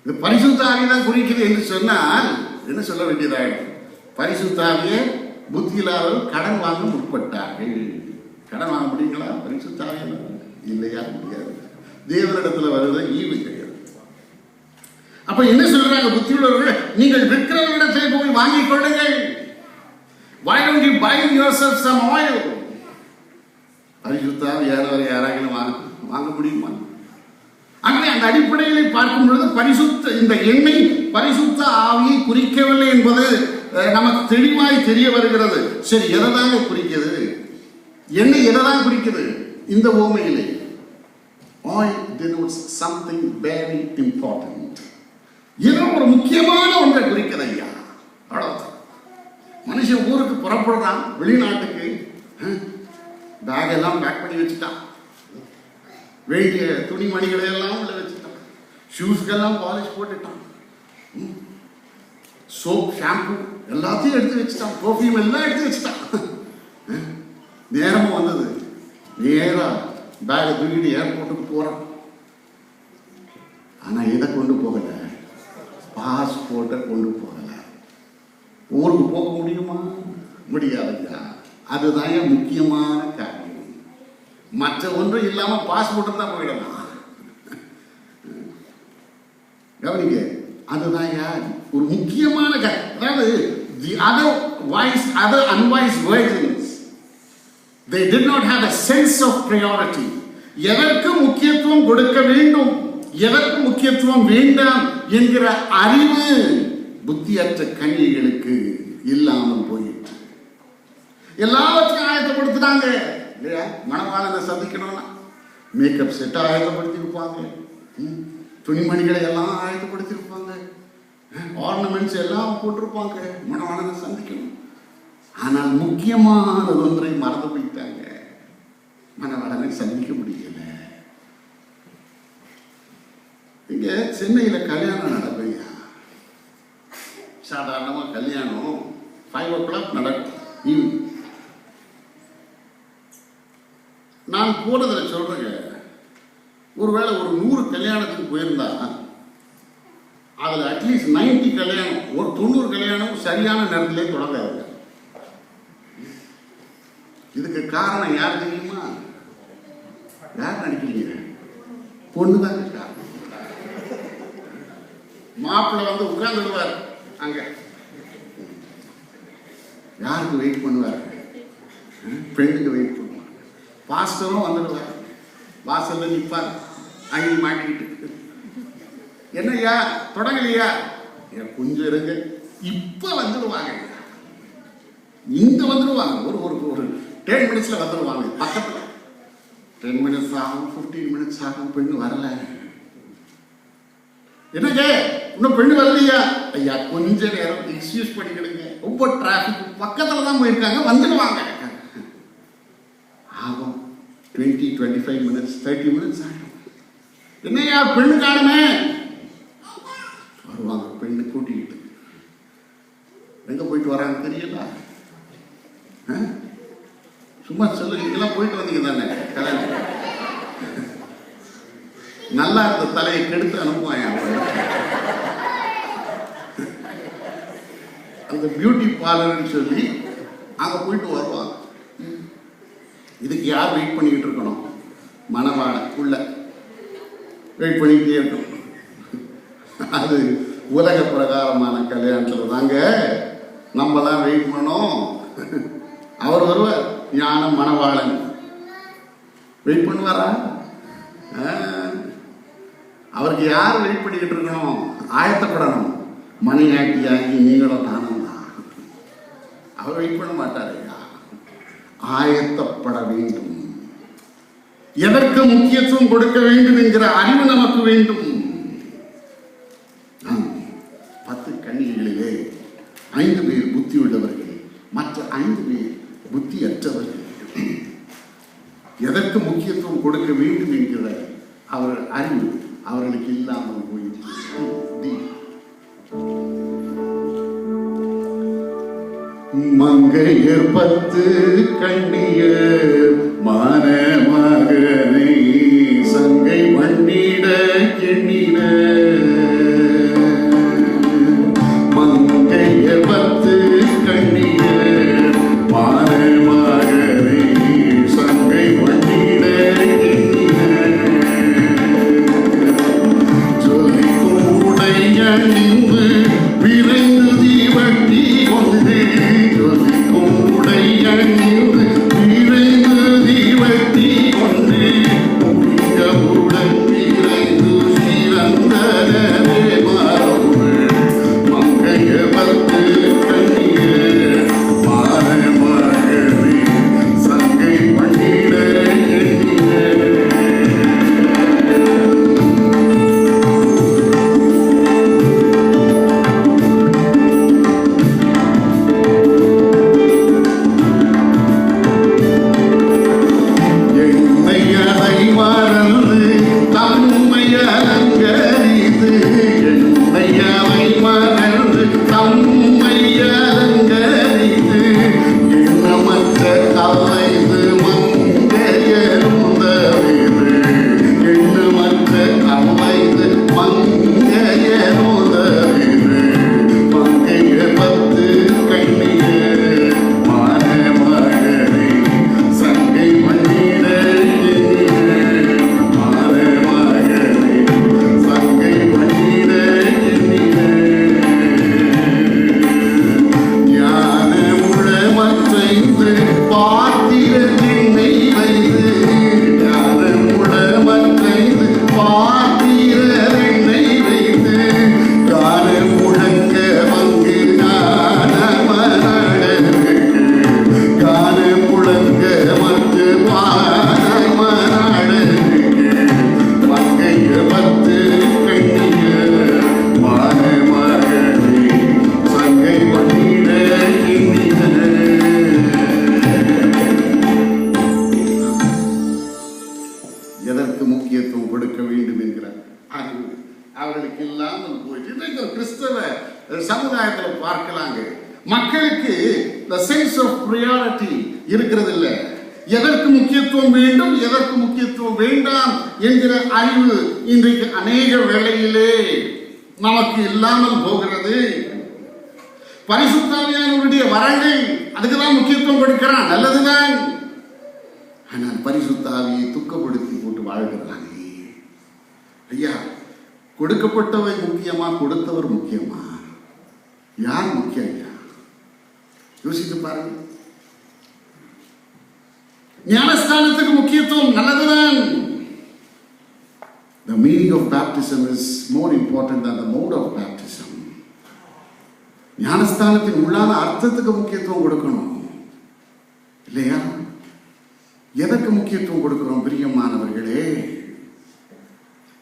இது பரிசுத்த ஆவியை தான் குறிக்கிறது என்று சொன்னால் என்ன சொல்ல வேண்டியதாயிடும்? பரிசுத்த ஆவியை புத்தி இல்லாதவர்கள் கடன் வாங்க முற்பட்டார்கள். கடன் வாங்க முடியுங்களா? பரிசுத்த ஆவியை இல்லையா? முடியாது. தேவனிடத்துல வருவது ஈவு கிடையாது. அப்ப என்ன சொல்றாங்க புத்தி உள்ளவர்கள்? நீங்கள் விற்கிறவரிடத்தை போய் வாங்கிக் கொள்ளுங்கள். Why don't you buy yourself some oil? பரிசுத்த ஆவியானவரை யாராகிலும் வாங்க முடியுமா? அங்கே அந்த அடிப்படையில் பார்க்கும் பொழுது இந்த எண்ணெய் பரிசுத்த ஆவியை குறிக்கவில்லை என்பது நமக்கு தெளிவாய் தெரிய வருகிறது. சரி, எதைதாங்க குறிக்கிறது? எண்ணெய் எதைதான் குறிக்கிறது? இந்த ஓமையிலே oil denotes something very important. ஏதோ ஒரு முக்கியமான ஒன்றை குறிக்கிறது ஐயா. அவ்வளவுதான். மனுஷன் ஊருக்கு புறப்படுறான், வெளிநாட்டுக்கு, பேக் எல்லாம் பேக் பண்ணி வச்சுட்டான், வேண்டிய துணிமணிகளை எல்லாம் உள்ள வச்சுட்டான், ஷூஸ்க்கெல்லாம் பாலிஷ் போட்டுட்டான், சோப் ஷாம்பு எல்லாத்தையும் எடுத்து வச்சுட்டான், பர்ஃபியூம் எல்லாம் எடுத்து வச்சுட்டான். நேரமும் வந்தது, நேரா பேக்கை தூக்கிட்டு ஏர்போர்ட்டுக்கு போறான். ஆனா எதை கொண்டு போகல? பாஸ்போர்ட்டை கொண்டு போகல. ஊருக்கு போக முடியுமா? முடியாதுங்க. அதுதான் முக்கியமான காரியம். மற்ற ஒன்றும் இல்லாம பாஸ்போர்ட் தான் போயிடலாம். கவனிங்க, அதுதான் ஒரு முக்கியமான காரியம். அதாவது the other unwise virgins, they did not have a sense of priority. எதற்கு முக்கியத்துவம் கொடுக்க வேண்டும், எதற்கு முக்கியத்துவம் வேண்டாம் என்கிற அறிவு புத்தியற்ற கன்னிகளுக்கு இல்லாமல் போயிட்டு எல்லாவற்றையும் ஆயத்தப்படுத்தினாங்க இல்லையா? மணவாளனை சந்திக்கணும்னா மேக்கப் செட்டை ஆயத்தப்படுத்தியிருப்பாங்க, துணிமணிகளை எல்லாம் ஆயத்தப்படுத்தியிருப்பாங்க, ஆர்னமெண்ட்ஸ் எல்லாம் போட்டிருப்பாங்க மணவாளனை சந்திக்கணும். ஆனால் முக்கியமானது ஒன்றை மறந்து போயிட்டாங்க. மணவாளனை சந்திக்க முடியல. இங்க சென்னையில கல்யாணம் நடப்பையா, சாதாரணமா கல்யாணம் 5 o'clock நடக்கும் ஈவினிங். நான் போனதுல சொல்றேங்க, ஒருவேளை ஒரு 100 கல்யாணத்துக்கு போயிருந்தா அதுல அட்லீஸ்ட் 90 கல்யாணம், ஒரு 90 கல்யாணம் சரியான நேரத்திலே தொடங்காது. இதுக்கு காரணம் யார் தெரியுமா? யார் நினைக்கிறீங்க? பொண்ணுதாங்க காரணம். மாப்பிள்ளை வந்து உட்கார்ந்துடுவார் அங்க, யாருக்கு வெயிட் பண்ணுவார்? பெண்ணுக்கு வெயிட் பண்ணுவார். பாஸ்டரும் வந்துடுவார், வாசல்ல நிற்பார், அங்கே மாட்டிக்கிட்டு, என்னையா தொடங்கலையா? கொஞ்சம் இருங்க, இப்ப வந்துடுவாங்க, இங்க வந்துடுவாங்க, ஒரு 10 minutesல வந்துடுவாங்க. பக்கத்துல 10 minutes ஆகும், 15 minutes ஆகும், பெண்ணு வரல. என்னங்க இன்னும் பெண்ணு வரலையா? ஐயா கொஞ்ச நேரம் எக்ஸ்கியூஸ் பண்ணிக்கிடுங்க, ரொம்ப டிராபிக், பக்கத்துல தான் போயிருக்காங்க, வந்துடுவாங்க. ஆகும் 20-25 minutes, 30 minutes ஆகும். என்னையா பெண்ணு காணுமே? வருவாங்க, பெண்ணு கூட்டிக்கிட்டு. எங்க போயிட்டு வராங்க தெரியல? சும்மா சொல்லுங்க, நீங்களாம் போயிட்டு வந்தீங்க தானே கல்யாணம்? நல்லா இருந்த தலையை கெடுத்து அனுப்புவாங்க. அந்த பியூட்டி பார்லர்னு சொல்லி அங்க போயிட்டு வருவாங்க. இதுக்கு யார் வெயிட் பண்ணிக்கிட்டு இருக்கணும்? மணவாளன் உள்ள வெயிட் பண்ணிக்கிட்டே இருக்கணும். அது உலக பிரகாரமான கல்யாணத்துல தாங்க நம்ம தான் வெயிட் பண்ணோம். அவர் வருவார், ஞான மணவாளன் வெயிட் பண்ணுவாரா? அவருக்கு யார் வெளிப்படிக்கிட்டு இருக்கணும்? ஆயத்தப்படணும். மணியாட்டியாகி நீங்களும் நானும் தான். அவர் வெயிட் பண்ண மாட்டாரையா, ஆயத்தப்பட வேண்டும். எதற்கு முக்கியத்துவம் கொடுக்க வேண்டும் என்கிற அறிவு நமக்கு வேண்டும். 10 கன்னிகளிலே 5 பேர் புத்தி உள்ளவர்கள், மற்ற 5 பேர் புத்தியற்றவர்கள். எதற்கு முக்கியத்துவம் கொடுக்க வேண்டும் என்கிற அவர் அறிவு அவர்களுக்கு இல்லாமல் போயிடுச்சு. மங்கையர் 10 கண்ணியர் மானமகனை சங்கை மண்ணிட எண்ணின. மங்கையர் 10 கண்ணியர் மானமகனை சங்கை மண்ணிட எண்ணின. சொல்லிக்கும் உடைய நின்று விரைந்து தீவட்டி கொண்டு சமுதாயத்தில் பார்க்கலாங்க. மக்களுக்கு the sense of priority இருக்கிறது இல்லை. எதற்கு முக்கியத்துவம் வேண்டும், எதற்கு முக்கியத்துவம் வேண்டாம் என்கிற அறிவு இன்றைக்கு அநேக வேளையிலே நமக்கு இல்லாமல் போகிறது. பரிசுத்த ஆவியானவருடைய வரங்கள் அதுக்குதான் முக்கியத்துவம் கொடுக்கிறான், நல்லதுதான். ஆனால் பரிசுத்த ஆவியை துக்கப்படுத்தி போட்டு வாழ்கிறாங்க. ஐயா, கொடுக்கப்பட்டவை முக்கியமா, கொடுத்தவர் முக்கியமா? யார் முக்கியம் ஐயா? யோசித்து பாருங்க. ஞானஸ்தானத்துக்கு முக்கியத்துவம் நல்லதுதான். The meaning of baptism is more important than the mode of baptism. ஞானஸ்தானத்தின் உள்ளான அர்த்தத்துக்கு முக்கியத்துவம் கொடுக்கணும் இல்லையா? எதற்கு முக்கியத்துவம் கொடுக்கிறோம் பிரியமானவர்களே?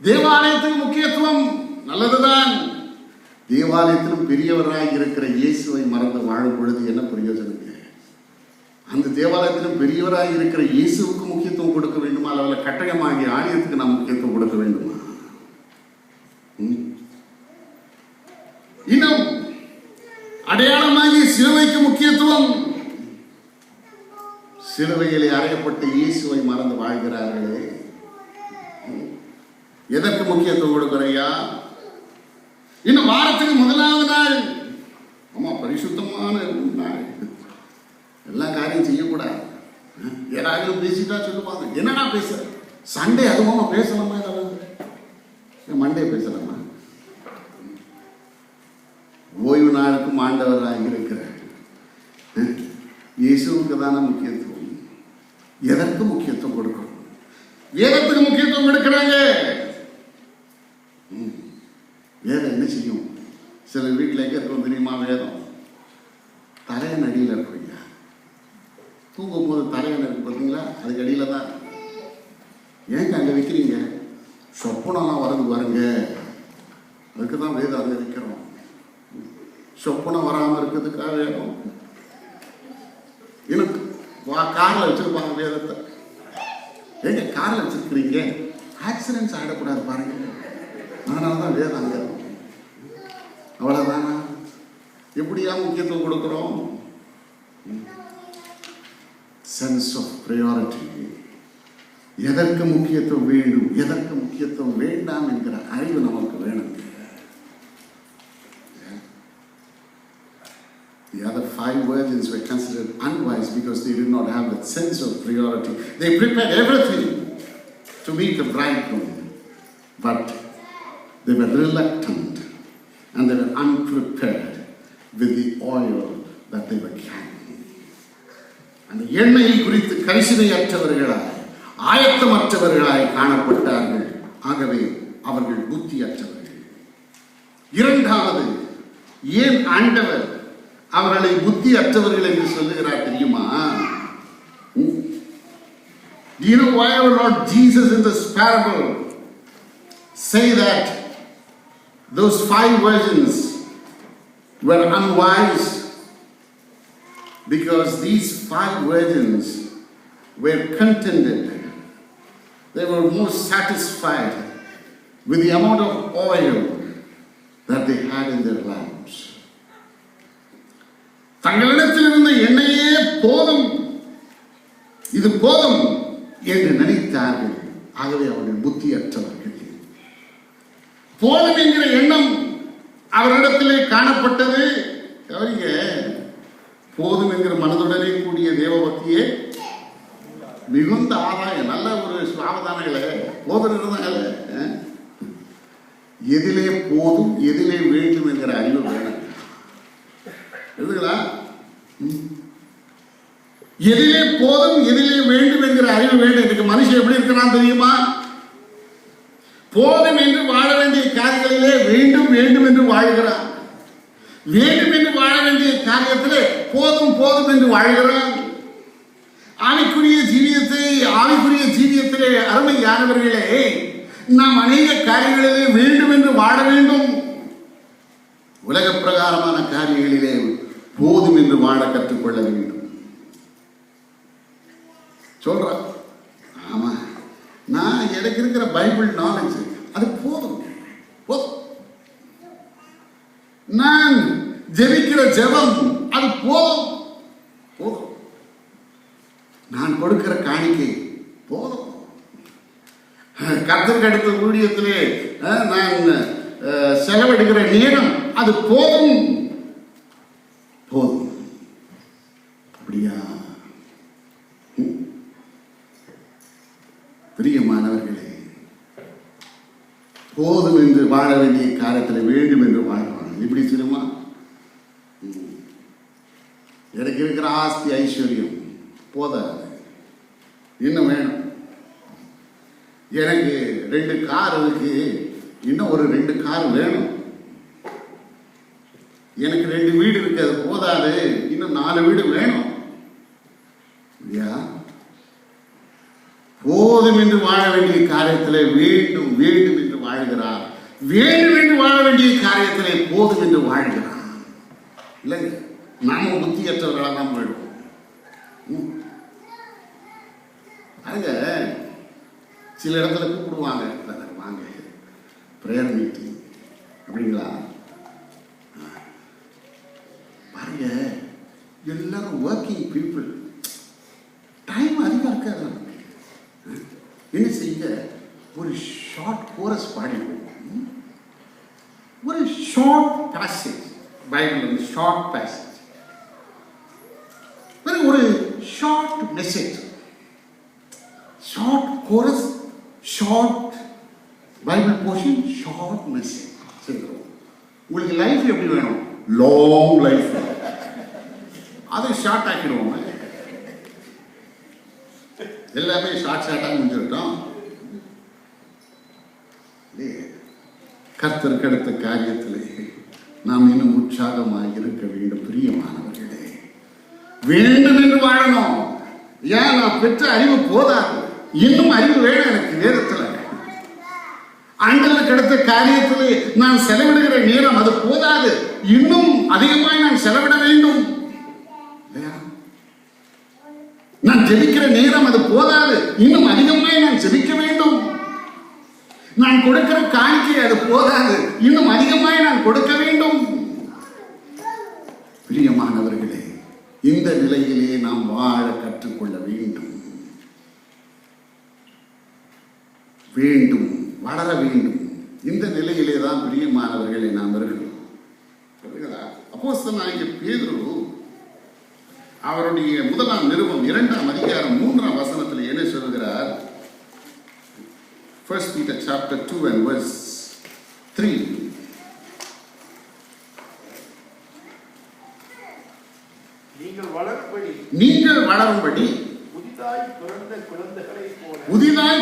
தேவாலயத்துக்கு முக்கியத்துவம் நல்லதுதான். தேவாலயத்திலும் பெரியவராக இருக்கிற இயேசுவை மறந்து வாழும் பொழுது என்ன பிரயோஜனம்? அந்த தேவாலயத்திலும் பெரியவராக இருக்கிற இயேசுவுக்கு முக்கியத்துவம் கொடுக்க வேண்டுமா, அல்லது கட்டயமாகிய ஆலயத்துக்கு நாம் முக்கியத்துவம் கொடுக்க வேண்டுமா? இன்னும் அடையாளமாகிய சிலுவைக்கு முக்கியத்துவம். சிலுவையிலே அறையப்பட்ட இயேசுவை மறந்து வாழ்கிறார்களே, எதற்கு முக்கியத்துவம் கொடுக்கிறையா? இன்னும் வாரத்துக்கு முதலாவது நாள், ஆமா பரிசுத்தமான நாள், எல்லா காரியம் செய்யக்கூடாது. யாராவது பேசிட்டா சொல்லுவாங்க, என்னடா பேச சண்டே, அதுவும் பேசலாமா, மண்டே பேசலாமா? ஓய்வு நாளுக்கும் ஆண்டவராக இருக்கிற இயேசுவுக்கு தானே முக்கியத்துவம். எதற்கு முக்கியத்துவம் கொடுக்கணும்? வேதத்துக்கு முக்கியத்துவம் கொடுக்கிறாங்க. செய்யும். சில வீட்டில் எங்கே இருக்கும் தெரியுமா வேதம்? தலையன் அடியில் இருக்குங்க. தூங்கும்போது தலையன் இருக்கு பார்த்தீங்களா, அதுக்கு அடியில் தான். ஏங்க அங்கே வைக்கிறீங்க? சொப்பனம்லாம் வருங்க, அதுக்கு தான் வேதம் அங்கே வைக்கிறோம். சொப்பனம் வராமல் இருக்கிறதுக்காக வேணும். எனக்கு காரில் வச்சிருப்பாங்க வேதத்தை. ஏங்க காரில் வச்சிருக்கிறீங்க, ஆக்சிடென்ட்ஸ் ஆகிடக்கூடாது பாருங்க, அதனால தான் வேதம் அங்கே இருக்கும். அவ்வளோதானா? எப்படியா முக்கியத்துவம் கொடுக்குறோம்? Sense of priority. எதற்கு முக்கியத்துவம் வேண்டும், எதற்கு முக்கியத்துவம் வேண்டாம் என்கிற அறிவு நமக்கு வேணும். The other 5 virgins were considered unwise because they did not have that sense of priority. They prepared everything to meet the bridegroom, but they were reluctant and they were unprepared with the oil that they were carrying. அந்த எண்ணெயை குறித்து கரிசனையற்றவர்களாய், ஆயத்தமற்றவர்களாய் காணப்பட்டார்கள். ஆகவே அவர்கள் புத்தியற்றவர்கள். இரண்டாவது, ஏன் ஆண்டவர் அவர்களை புத்தி அற்றவர்கள் என்று சொல்லுகிறார் தெரியுமா? Do you know why our Lord Jesus in this parable say that those 5 virgins were unwise? Because these 5 virgins were contented. They were more satisfied with the amount of oil that they had in their lamps. தங்களிடத்தில் இருந்த எண்ணெயே போதும், இது போதும் என்று நினைத்தார்கள். ஆகவே அவர்கள் புத்தியற்றவர்கள். போதும் என்கிற எண்ணம் அவரிடத்திலே காணப்பட்டது. போதும் என்கிற மனதுடனே கூடிய தேவபக்தியே மிகுந்த ஆதாயம். நல்ல ஒரு சாவதானங்களே, போதும் இருந்தாங்களே. எதிலே போதும், எதிலே வேண்டும் என்கிற அறிவு வேணும். எழுதுங்களா? எதிலே போதும், எதிலே வேண்டும் என்கிற அறிவு வேண்டும். இதுக்கு மனுஷன் எப்படி இருக்கிறான் தெரியுமா? போதும் என்று வாழ வேண்டிய காரியங்களிலே வேண்டும் வேண்டும் என்று வாழ்கிறான். வேண்டும் என்று வாழ வேண்டிய காரியத்திலே போதும் போதும் என்று வாழ்கிறான். ஆவிக்குரிய ஜீவியத்திலே அருமையானவர்களே, நாம் அநேக காரியங்களிலே வேண்டும் என்று வாழ வேண்டும். உலக பிரகாரமான காரியங்களிலே போதும் என்று வாழ கற்றுக்கொள்ள வேண்டும். சொல்றான், ஆமா நான் எனக்கு இருக்கிற பைபிள் நாலேஜ் அது போதும், நான் ஜெபிக்கிற ஜெபம் அது போதும், நான் கொடுக்கிற காணிக்கை போதும், கர்த்தருக்கு அடுத்த ஊழியத்திலே நான் செலவழிக்கிற நேரம் அது போதும். அப்படியா? பிரியமானவர்களே, போதும் என்று வாழ வேண்டிய காரியத்தில் வேண்டும் என்று வாழ்வாங்க. இப்படி சொல்லுமா? எனக்கு இருக்கிற ஆஸ்தி ஐஸ்வர்யம் போதாது, இன்னும் வேணும். எனக்கு 2 கார் இருக்கு, இன்னும் ஒரு 2 கார் வேணும். எனக்கு 2 வீடு இருக்கு, அது போதாது, இன்னும் 4 வீடு வேணும். போதும் என்று வாழ வேண்டிய காரியத்திலே வேண்டும் வேண்டும் என்று வாழ்கிறார். வேண்டும் என்று வாழ வேண்டிய காரியத்திலே போதும் என்று வாழ்கிறார். இல்லைங்க, நாம புத்தியற்றவர்களாக தான் போயிடுவோம். அங்க சில இடத்துல கூப்பிடுவாங்க, வாங்க பிரேயர் மீட்டிங் அப்படிங்களா? பாருங்க, எல்லாரும் ஒர்க்கிங் பீப்புள், டைம் அதிகம் இருக்காது நமக்கு. என்ன செய்யுங்க, ஒரு ஷார்ட் கோரஸ் பாடிடுவோம், ஒரு short passage, Bible short passage, ஒரு short message, short chorus, short Bible portion, short message. சரி, உங்களுக்கு லைஃப் எப்படி வேணும்? Long life. அதை ஷார்ட் ஆக்கிடுவோம். எல்லாமே ஷார்ட்டாக முடிஞ்சிட்டோம். கர்த்தருக்கு அடுத்த காரியத்திலே நாம் இன்னும் உற்சாகமாக இருக்க வேண்டும். பிரியமானவர்களே, வேண்டும் என்று வாழணும். ஏன் நான் பெற்ற அறிவு போதாது, இன்னும் அறிவு வேணும் எனக்கு. வேதத்தில் ஆண்டவருக்கு அடுத்த காரியத்திலே நான் செலவிடுகிற நேரம் அது போதாது, இன்னும் அதிகமாய் நான் செலவிட வேண்டும். நான் ஜெபிக்கிற நேரம் அது போதாது, இன்னும் அதிகமாய் நான் ஜெபிக்க வேண்டும். நான் கொடுக்கிற காணிக்கை அது போதாது, இன்னும் அதிகமாய் நான் கொடுக்க வேண்டும். பிரியமானவர்களே, இந்த நிலையிலே நாம் வாழ கற்றுக்கொள்ள வேண்டும், வளர வேண்டும். இந்த நிலையிலே தான் பிரியமானவர்களை நாம் இருக்கிறோம். அப்போஸ்தலனாகிய பேதுரு அவருடைய முதலாம் நிருபம் 2ஆம் அதிகாரம் 3ஆம் வசனத்தில் என்ன சொல்கிறார்? 1 Peter chapter 2 and verse 3. நீங்கள் வளரும்படி புதிதாய்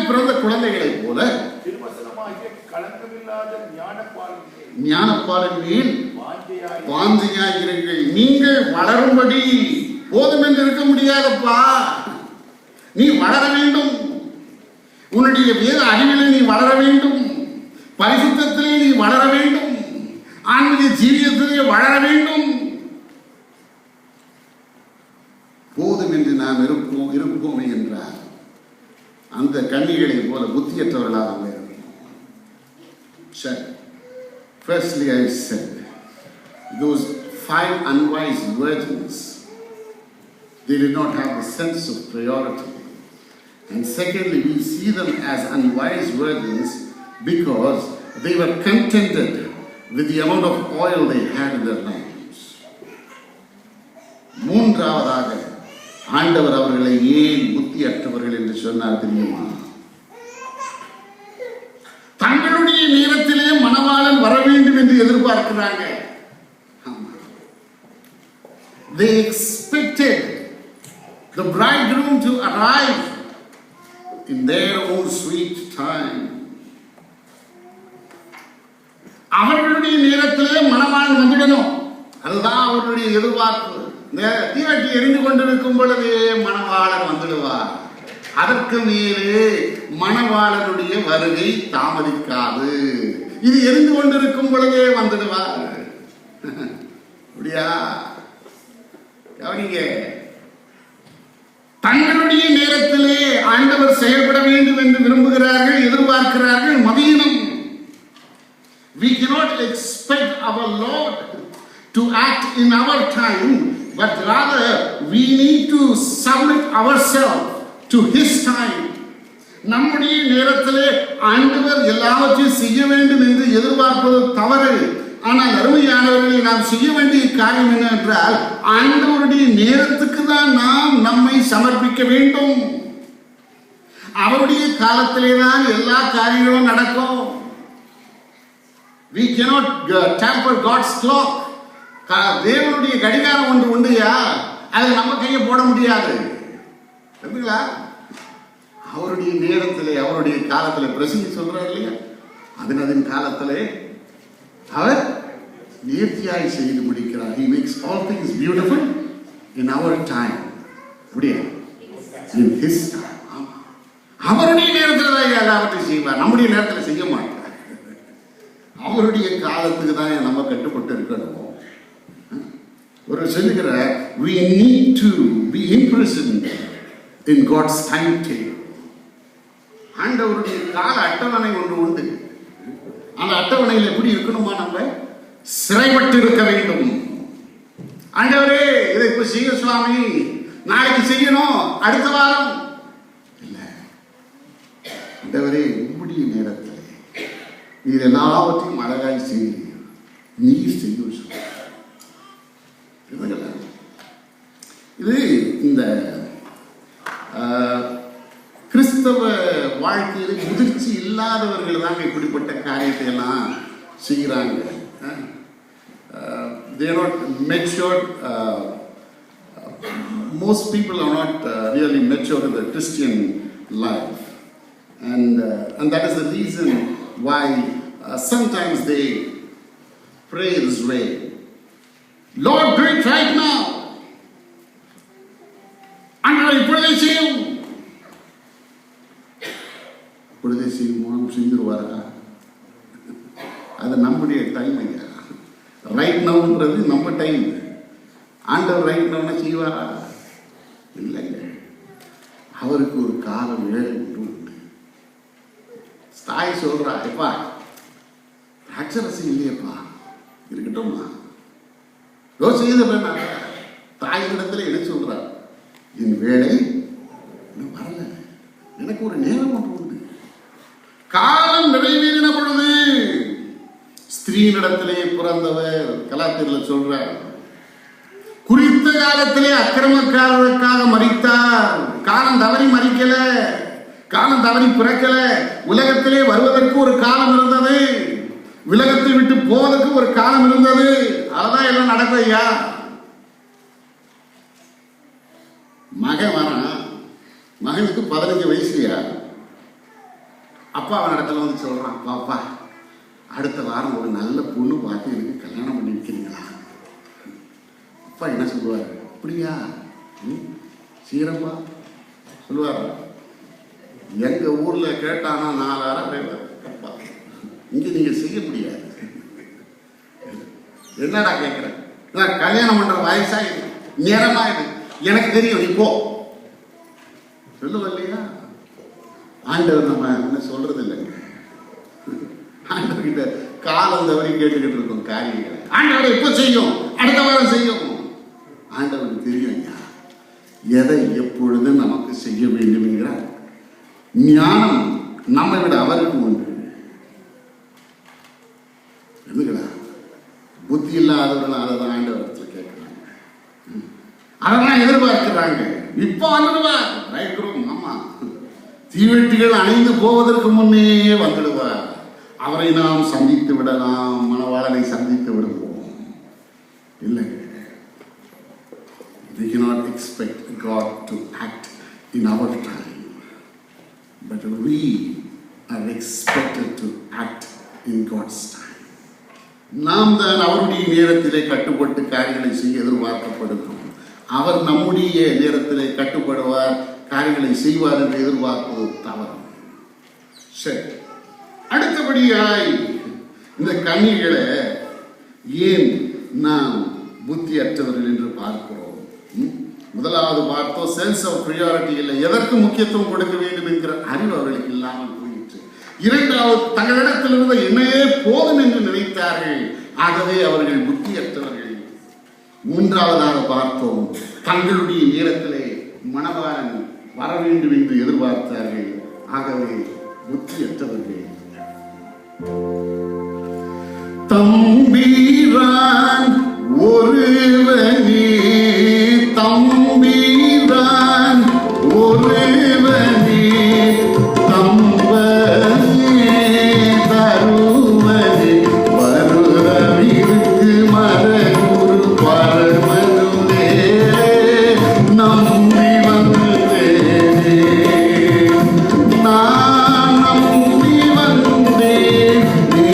பிறந்த குழந்தைகளைப் போல ஞானப்பாலின் மேல் வாஞ்சையாயிருங்கள். நீங்கள் வளரும்படி. போதும் என்று இருக்க முடியாதப்பா, நீ வளர வேண்டும். உன்னுடைய வேத அறிவிலே நீ வளர வேண்டும், பரிசுத்தத்திலே நீ வளர வேண்டும், ஆன்மீக ஜீவியத்திலே வளர வேண்டும். போதும் என்று நாம் இருப்போமே என்றால் அந்த கன்னிகளை போல புத்தியற்றவர்களாக இருப்போம். Firstly, I said those 5 unwise virgins, they did not have the sense of priority. And secondly, we see them as unwise virgins because they were contented with the amount of oil they had in their lamps. மூன்றாவதாக ஆண்டவர் அவர்களை ஏன் புத்தியற்றவர்கள் என்று சொன்னார் தெரியுமா? தங்களுடைய நேரத்திலே மணவாளன் வர வேண்டும் என்று எதிர்பார்க்கிறாங்க. They expected the bridegroom to arrive in their own sweet time. அவர்களுடைய நேரத்திலே மணவாளன் வந்துடணும், அதுதான் அவர்களுடைய எதிர்பார்ப்பு. தீவட்டி எரிந்து கொண்டிருக்கும் பொழுதே மணவாளன் வந்துடுவார். அதற்கு மேலே மணவாளனுடைய வருகை தாமதிக்காது. இது எரிந்து கொண்டிருக்கும் பொழுதே வந்துடுவார். அப்படியா? கவனிங்க, தங்களுடைய நேரத்திலே ஆண்டவர் செயல்பட வேண்டும் என்று விரும்புகிறார்கள், எதிர்பார்க்கிறார்கள். மதியினம். We cannot expect our Lord to act in our time, but rather we need to submit ourselves to His time. நம்முடைய நேரத்திலே ஆண்டவர் எல்லாவற்றையும் செய்ய வேண்டும் என்று எதிர்பார்ப்பது தவறு. ஆனால் அருமையானவர்களை, நாம் செய்ய வேண்டிய காரியம் என்னவென்றால், ஆண்டவருடைய நேரத்துக்கு தான் நாம் நம்மை சமர்ப்பிக்க வேண்டும். அவருடைய காலத்திலே தான் எல்லா காரியங்களும் நடக்கும். We cannot tamper God's clock. தேவனுடைய கடிகாரம் ஒன்று உண்டுயா, அது நம்ம கையை போட முடியாது. அவருடைய நேரத்திலே, அவருடைய காலத்திலே பிரசங்கி சொல்றார் இல்லையா, அதன் காலத்திலே அவர் நேர்த்தியாய் செய்து முடிக்கிறார். He makes all things beautiful in our time. அப்படியே in His time. அவருடைய நேரத்தில் தான் எல்லாவற்றையும் செய்வார், நம்முடைய நேரத்தில் செய்ய மாட்டார். அவருடைய காலத்துக்கு தான் நம்ம கட்டுப்பட்டு இருக்கணும். ஒரு சொல்லுகிற we need to be imprisoned in God's timetable. ஆண்டவருடைய கால அட்டவணை ஒன்று உண்டு. அந்த அட்டவணையில் எப்படி இருக்கணுமா? நம்ம சிறைப்பட்டு இருக்க வேண்டும். ஆண்டவரே, இதை இப்ப செய்ய சுவாமி, நாளைக்கு செய்யணும், அடுத்த வாரம் இல்ல. ஆண்டவரே, உங்களுடைய நேரத்தில் நீர் எல்லாவற்றையும் அழகாய் செய்கிறீர்கள், நீர் செய்ய. இது இந்த கிறிஸ்தவ வாழ்க்கையில் முதிர்ச்சி இல்லாதவர்கள் தான் இப்படிப்பட்ட காரியத்தை எல்லாம் செய்கிறாங்க. They are not matured. Most people are not really mature in the Christian life, and that is the reason why sometimes they pray this way, Lord, do it right now. ஆண்டவரே இப்பொழுதே செய்யும். இப்பொழுதே செய்யும் செஞ்சிருவாரா? அது நம்முடைய டைம் ஐயா. Right நவுன்றது நம்ம time. ஆண்டவர் ரைட் நவுன்னா செய்வாரா? இல்லை. அவருக்கு ஒரு காலம் வேலை உண்டு. தாய் சொல்றா, எப்பா ராட்சரசி இல்லையப்பா, இருக்கட்டும்மா யோசித தாயிடத்துல என்ன சொல்றார், என் வேலை இன்னும் வரல, எனக்கு ஒரு நேரம் ஒன்று உண்டு. காலம் நிறைவேறின பொழுது ஸ்திரீனிடத்திலே பிறந்தவர் கலாத்திரத்தில் சொல்றார், குறித்த காலத்திலே அக்கிரமக்காரருக்காக மரித்தார். காலம் தவறி மரிக்கல, காலம் தவறி பிறக்கல. உலகத்திலே வருவதற்கு ஒரு காலம் இருந்தது, உலகத்தை விட்டு போவதற்கு ஒரு காலம் இருந்தது. அதான் எல்லாம் நடக்கும் ஐயா. மகன் வரான், மகனுக்கு 15 வயசுயா. அப்பா அவன் இடத்துல வந்து சொல்றான், பாப்பா அடுத்த வாரம் ஒரு நல்ல பொண்ணு பார்த்து எனக்கு கல்யாணம் பண்ணி வைக்கிறீங்களா? அப்பா என்ன சொல்லுவார், அப்படியா சீரம்பா சொல்லுவார். எங்க ஊர்ல கேட்டானா 4,000 அப்பா, இங்க நீங்க செய்ய முடியாது. என்னடா கேட்கிறேன், கல்யாணம் பண்ற வயசாயிடு, நேரமாயிடு, எனக்கு தெரியும், நீ போ சொல்லுவ இல்லையா? ஆண்டவர் நம்ம என்ன சொல்றது இல்லைங்க. ஆண்டவர் கிட்ட காலம் தவறி கேட்டுக்கிட்டு இருக்கோம் காரியங்களை. ஆண்டவர் எப்ப செய்யும், அடுத்த வாரம் செய்யும். ஆண்டவருக்கு தெரியும் ஐயா, எதை எப்பொழுது நமக்கு செய்ய வேண்டும் என்கிற ஞானம் நம்மை விட அவருக்கு உண்டு. புத்தி இல்லாதவர்கள் அதைதான் ஆண்டவரத்தில் கேட்கிறாங்க, அதெல்லாம் எதிர்பார்க்கிறாங்க. இப்போ வந்துடுவார், ஆமா, தீவெட்டிகள் அணைந்து போவதற்கு முன்னே வந்துடுவார். அவரை நாம் சந்தித்து விடலாம், மணவாளனை சந்தித்து விடுவோம். இல்லை, we cannot expect God to act in our time, but we are expected to act in God's time. நாம் தான் அவருடைய நேரத்திலே கட்டுப்பட்டு காரியங்களை செய்ய எதிர்பார்க்கப்படுகிறோம். அவர் நம்முடைய நேரத்திலே கட்டுப்படுவார், காரியங்களை செய்வார் என்று எதிர்பார்ப்பது தவறு. சரி, அடுத்தபடியாய் இந்த கன்னிகளை ஏன் நாம் புத்தியற்றவர்கள் என்று பார்க்கிறோம்? முதலாவது பார்த்தோம், சென்ஸ் ஆஃப் ப்ரியாரிட்டி இல்லை, எதற்கு முக்கியத்துவம் கொடுக்க வேண்டும் என்கிற அறிவு அவர்களுக்கு இல்லாமல் போயிற்று. இரண்டாவது, தங்களிடத்தில் இருந்த என்னையே போதும் என்று நினைத்தார்கள், ஆகவே அவர்கள் புத்தியற்றவர்கள். மூன்றாவதாக பார்த்தோம், தங்களுடைய நேரத்திலே மணவாளன் வர வேண்டும் என்று எதிர்பார்த்தார்கள், ஆகவே புத்தியற்றவர்கள். தம்பீரான் ஒருவனே, தம்பீரான் ஒருவனே, தம்பனே தருவனே, வருவவிற்கு மரகுரு பரமனுதே, நம்பி வந்தேனே, நான் நம்பி வந்தேன், நீ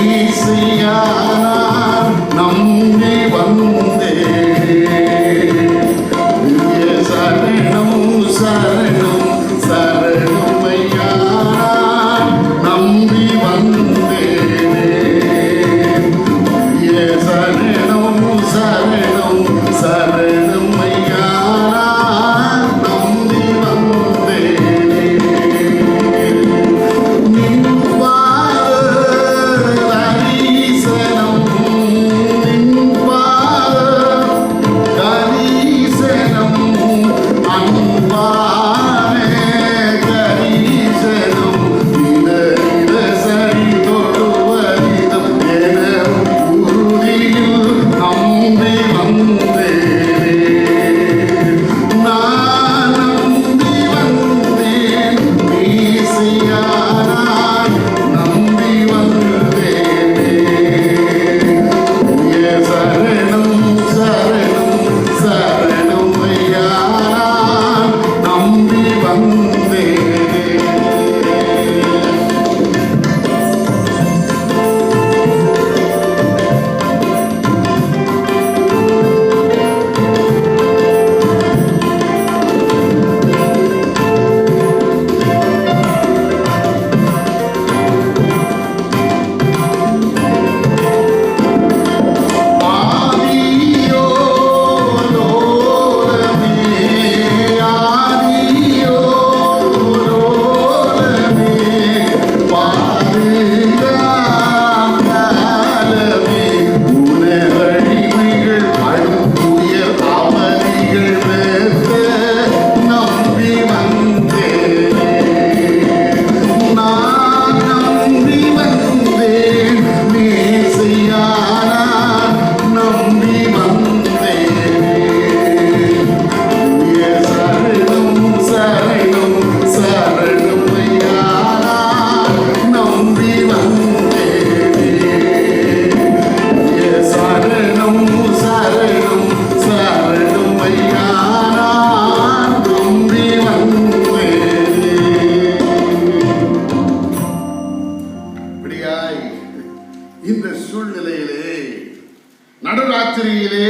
நடுராத்திரியிலே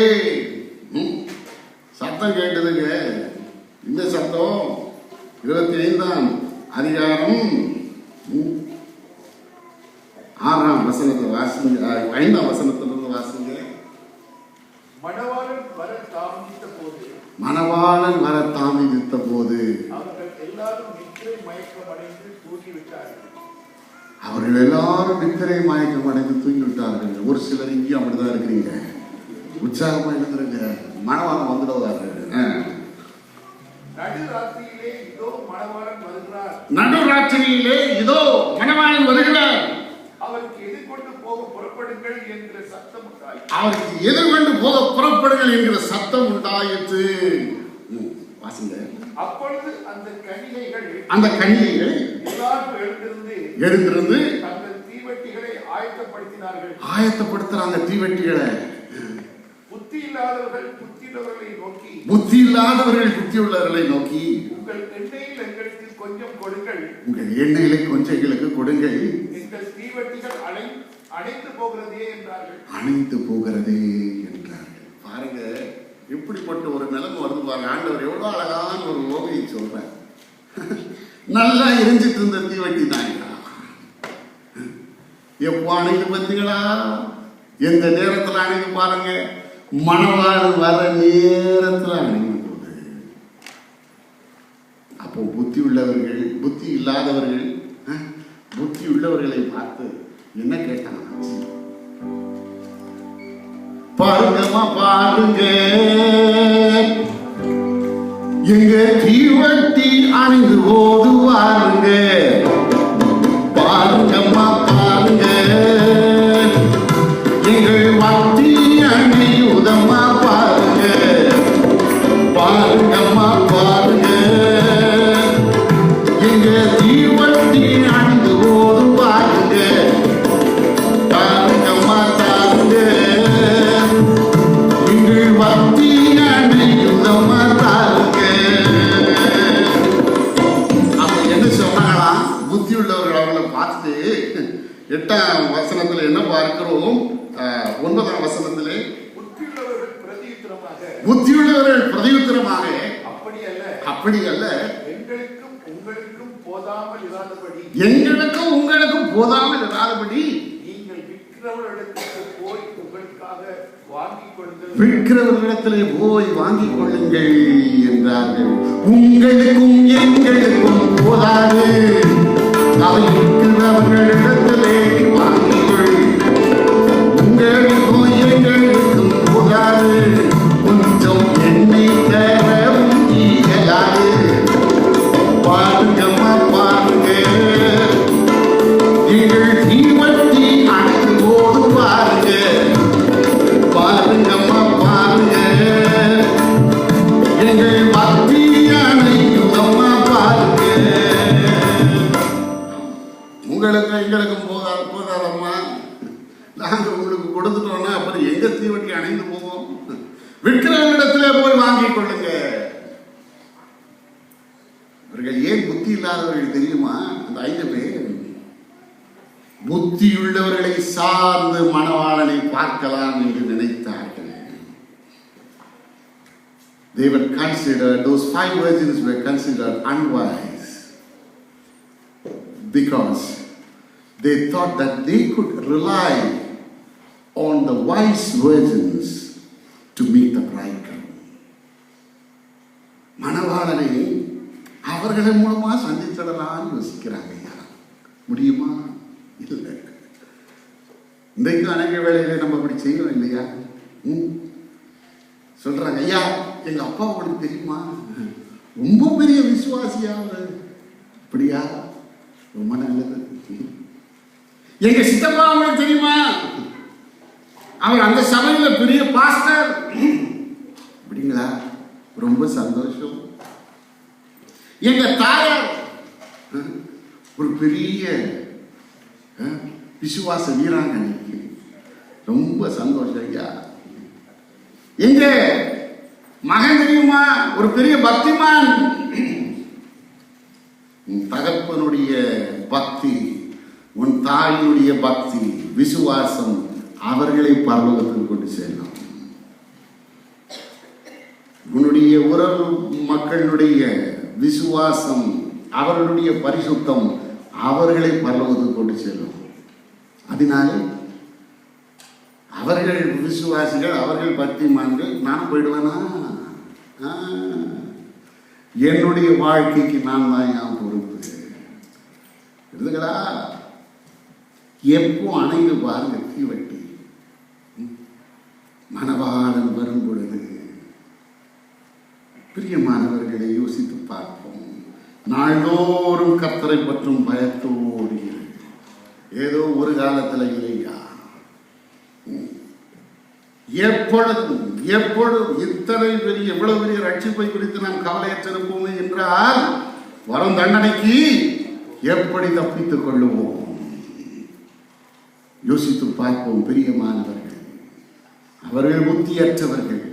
சத்தம் கேட்டதுங்க. இந்த சத்தம் 25ஆம் அதிகாரம் 6ஆம் வசனத்தை வாசிங்க, 5ஆம் வசனத்திலிருந்து வாசிங்க. மணவாளன் வர தாமதித்த போது மணவாளன் வர தாமதித்த போது அவர்கள் எல்லாரும் நித்திரை மயக்கம் அடைந்து தூங்கிவிட்டார்கள். அவர்கள் எல்லாரும் நித்திரை மயக்கம் அடைந்து தூங்கிவிட்டார்கள். ஒரு சிலர் இங்கேயும் அப்படிதான் இருக்கிறீங்க. உற்சாகமா எழுந்துருங்க, மணவாளன் வந்துடுவாரு. நடுராத்திரியிலே இதோ மணவாளன் வருகிறார். நடுராத்திரியிலே இதோ மணவாளன் வருகிறார். அவருக்கு எதிர்கொண்டு போக புறப்படுங்கள் என்கிற சத்தம் உண்டாயிற்று. அவருக்கு எதிர்கொண்டு போக புறப்படுங்கள் என்கிற சத்தம் உண்டாயிற்று. வாசிங்க. அப்பொழுது அந்த கன்னிகைகள் எல்லாரும் எழுந்திருந்து தங்கள் தீவெட்டிகளை ஆயத்தப்படுத்துறாங்க. தீவெட்டிகளை புத்தி இல்லாதவர்கள் புத்தியுள்ளவர்களை நோக்கி உங்கள் எண்ணெயில் எங்களுக்கு கொஞ்சம் கொடுங்கள், உங்கள் எண்ணெயிலே கொஞ்சம் எங்களுக்கு கொடுங்கள், எங்கள் தீவெட்டிகள் அணைந்து போகிறதே என்றார்கள். பாருங்க, இப்படிப்பட்ட ஒரு நிலைமை வருது பாருங்க. ஆண்டவர் எவ்வளவு அழகான ஒரு ஓவியை சொல்றார். நல்லா எரிஞ்சிட்டு இருந்த தீவெட்டி தாங்க எப்போ அணைந்து பார்த்தீங்களா? எந்த நேரத்தில் அணைந்து பாருங்க, மணவாளன் வர நேரத்தில் அணைந்து போகுது. அப்போ புத்தி இல்லாதவர்கள் புத்தி உள்ளவர்களை பார்த்து என்ன கேட்டாங்க? பாருங்க எங்க தீவட்டி அணிந்து ஓதுவாருங்க. பாருங்கம்மா பாருங்க எங்கள் வட்டி அணியுதம்மா பாருங்க. பாருங்கம்மா பாருங்க எங்க தீவட்டி அணிந்து ஓதுவாருங்க. பாருங்கம்மா பாருங்க எங்கள் வட்டி அணியுதம்மா பாருங்க. என்ன சொன்னாங்களா? புத்தி உள்ளவர்கள் அவர்களை பார்த்துட்டு 8ஆம் வசனத்தில் என்ன பார்க்கிறோம்? 9ஆம் வசனத்திலே புத்தியுள்ளவர்கள் பிரதியுத்தரமாக அப்படி அல்ல எங்களுக்கும் உங்களுக்கும் போதாமல் இராதபடி நீங்கள் விற்கிறவர்களிடத்திலே போய் வாங்கிக் கொள்ளுங்கள் என்றார்கள். உங்களுக்கும் எங்களுக்கும் போதாது, அவை விற்கிறவர்களிடத்திலே வாங்கிக் கொள். உங்களுக்கும் எங்களுக்கும் போதாது, கொஞ்சம் எண்ணெய் தரவும் இயலாது. பாருங்கம்மா பாருங்க எங்கள் தீவட்டி அணைந்து போது பாருங்க. பாருங்கம்மா பாருங்க எங்கள் வட்டி அணையுதம்மா பாருங்க. உங்களுக்கு எங்களுக்கும் போதாதம்மா, நாங்க உங்களுக்கு கொடுத்துட்டோம்னா அப்புறம் எங்க தீவட்டி அணைந்து போவோம். விற்கிறவரிடத்திலே போய் வாங்கிக் கொள்ளுங்க. இவர்கள் ஏன் புத்தி இல்லாதவர்கள் தெரியுமா? அந்த 5 பேர் புத்தியுள்ளவர்களை சார்ந்து மணவாளனை பார்க்கலாம் என்று நினைத்தார்கள். They were considered, those 5 virgins were considered unwise because they thought that they could rely on the wise virgins to meet the bridegroom. மணவாளனை அவர்கள் மூலமா சந்திச்சிடலாம் யோசிக்கிறாங்க. முடியுமா? இல்லை. இன்றைக்கு அநேக வேளையிலே நம்ம அப்படி செய்யணும் இல்லையா? சொல்றாங்க, ஐயா எங்க அப்பா உங்களுக்கு தெரியுமா? ரொம்ப பெரிய விசுவாசியா அவர். அப்படியா? ரொம்ப நல்லது. எங்க சித்தப்பா உங்களுக்கு தெரியுமா? அவர் அந்த சபையில பெரிய பாஸ்டர். அப்படிங்களா? ரொம்ப சந்தோஷம். எங்க தாயார் ஒரு பெரிய விசுவாச வீராங்கனைக்கு. ரொம்ப சந்தோஷம் ஐயா. எங்க மகன் தெரியுமா? ஒரு பெரிய பக்திமான். உன் தகப்பனுடைய பக்தி, உன் தாயினுடைய பக்தி, விசுவாசம் அவர்களை பரலோகத்தில் கொண்டு செல்லும். உன்னுடைய உறவு மக்களுடைய விசுவாசம், அவர்களுடைய பரிசுத்தம் அவர்களை பரலோகத்தில் கொண்டு செல்லும். அதனால அவர்கள் விசுவாசிகள், அவர்கள் பக்திமான்கள், நான் போயிடுவேனா? என்னுடைய வாழ்க்கைக்கு நான் தான் என் பொறுப்பு. இருக்குங்களா? எப்போ அணைந்து பாருங்க தீவட்டி. மணவாளன் வரும் பொழுது பிரியமானவர்களை யோசித்து பார்ப்போம். நாள்தோறும் கர்த்தரை பற்றும் பயத்தோடு ஏதோ ஒரு காலத்தில் இல்லையா, எப்பொழுதும் இத்தனை பெரிய எவ்வளவு பெரிய ரட்சிப்பை குறித்து நாம் கவலையற்றிருப்போம் என்றால் வரும் தண்டனைக்கு எப்படி தப்பித்துக் கொள்ளுவோம்? யோசித்து பார்ப்போம். பிரியமானவர்கள், அவர்கள் புத்தியற்றவர்கள்.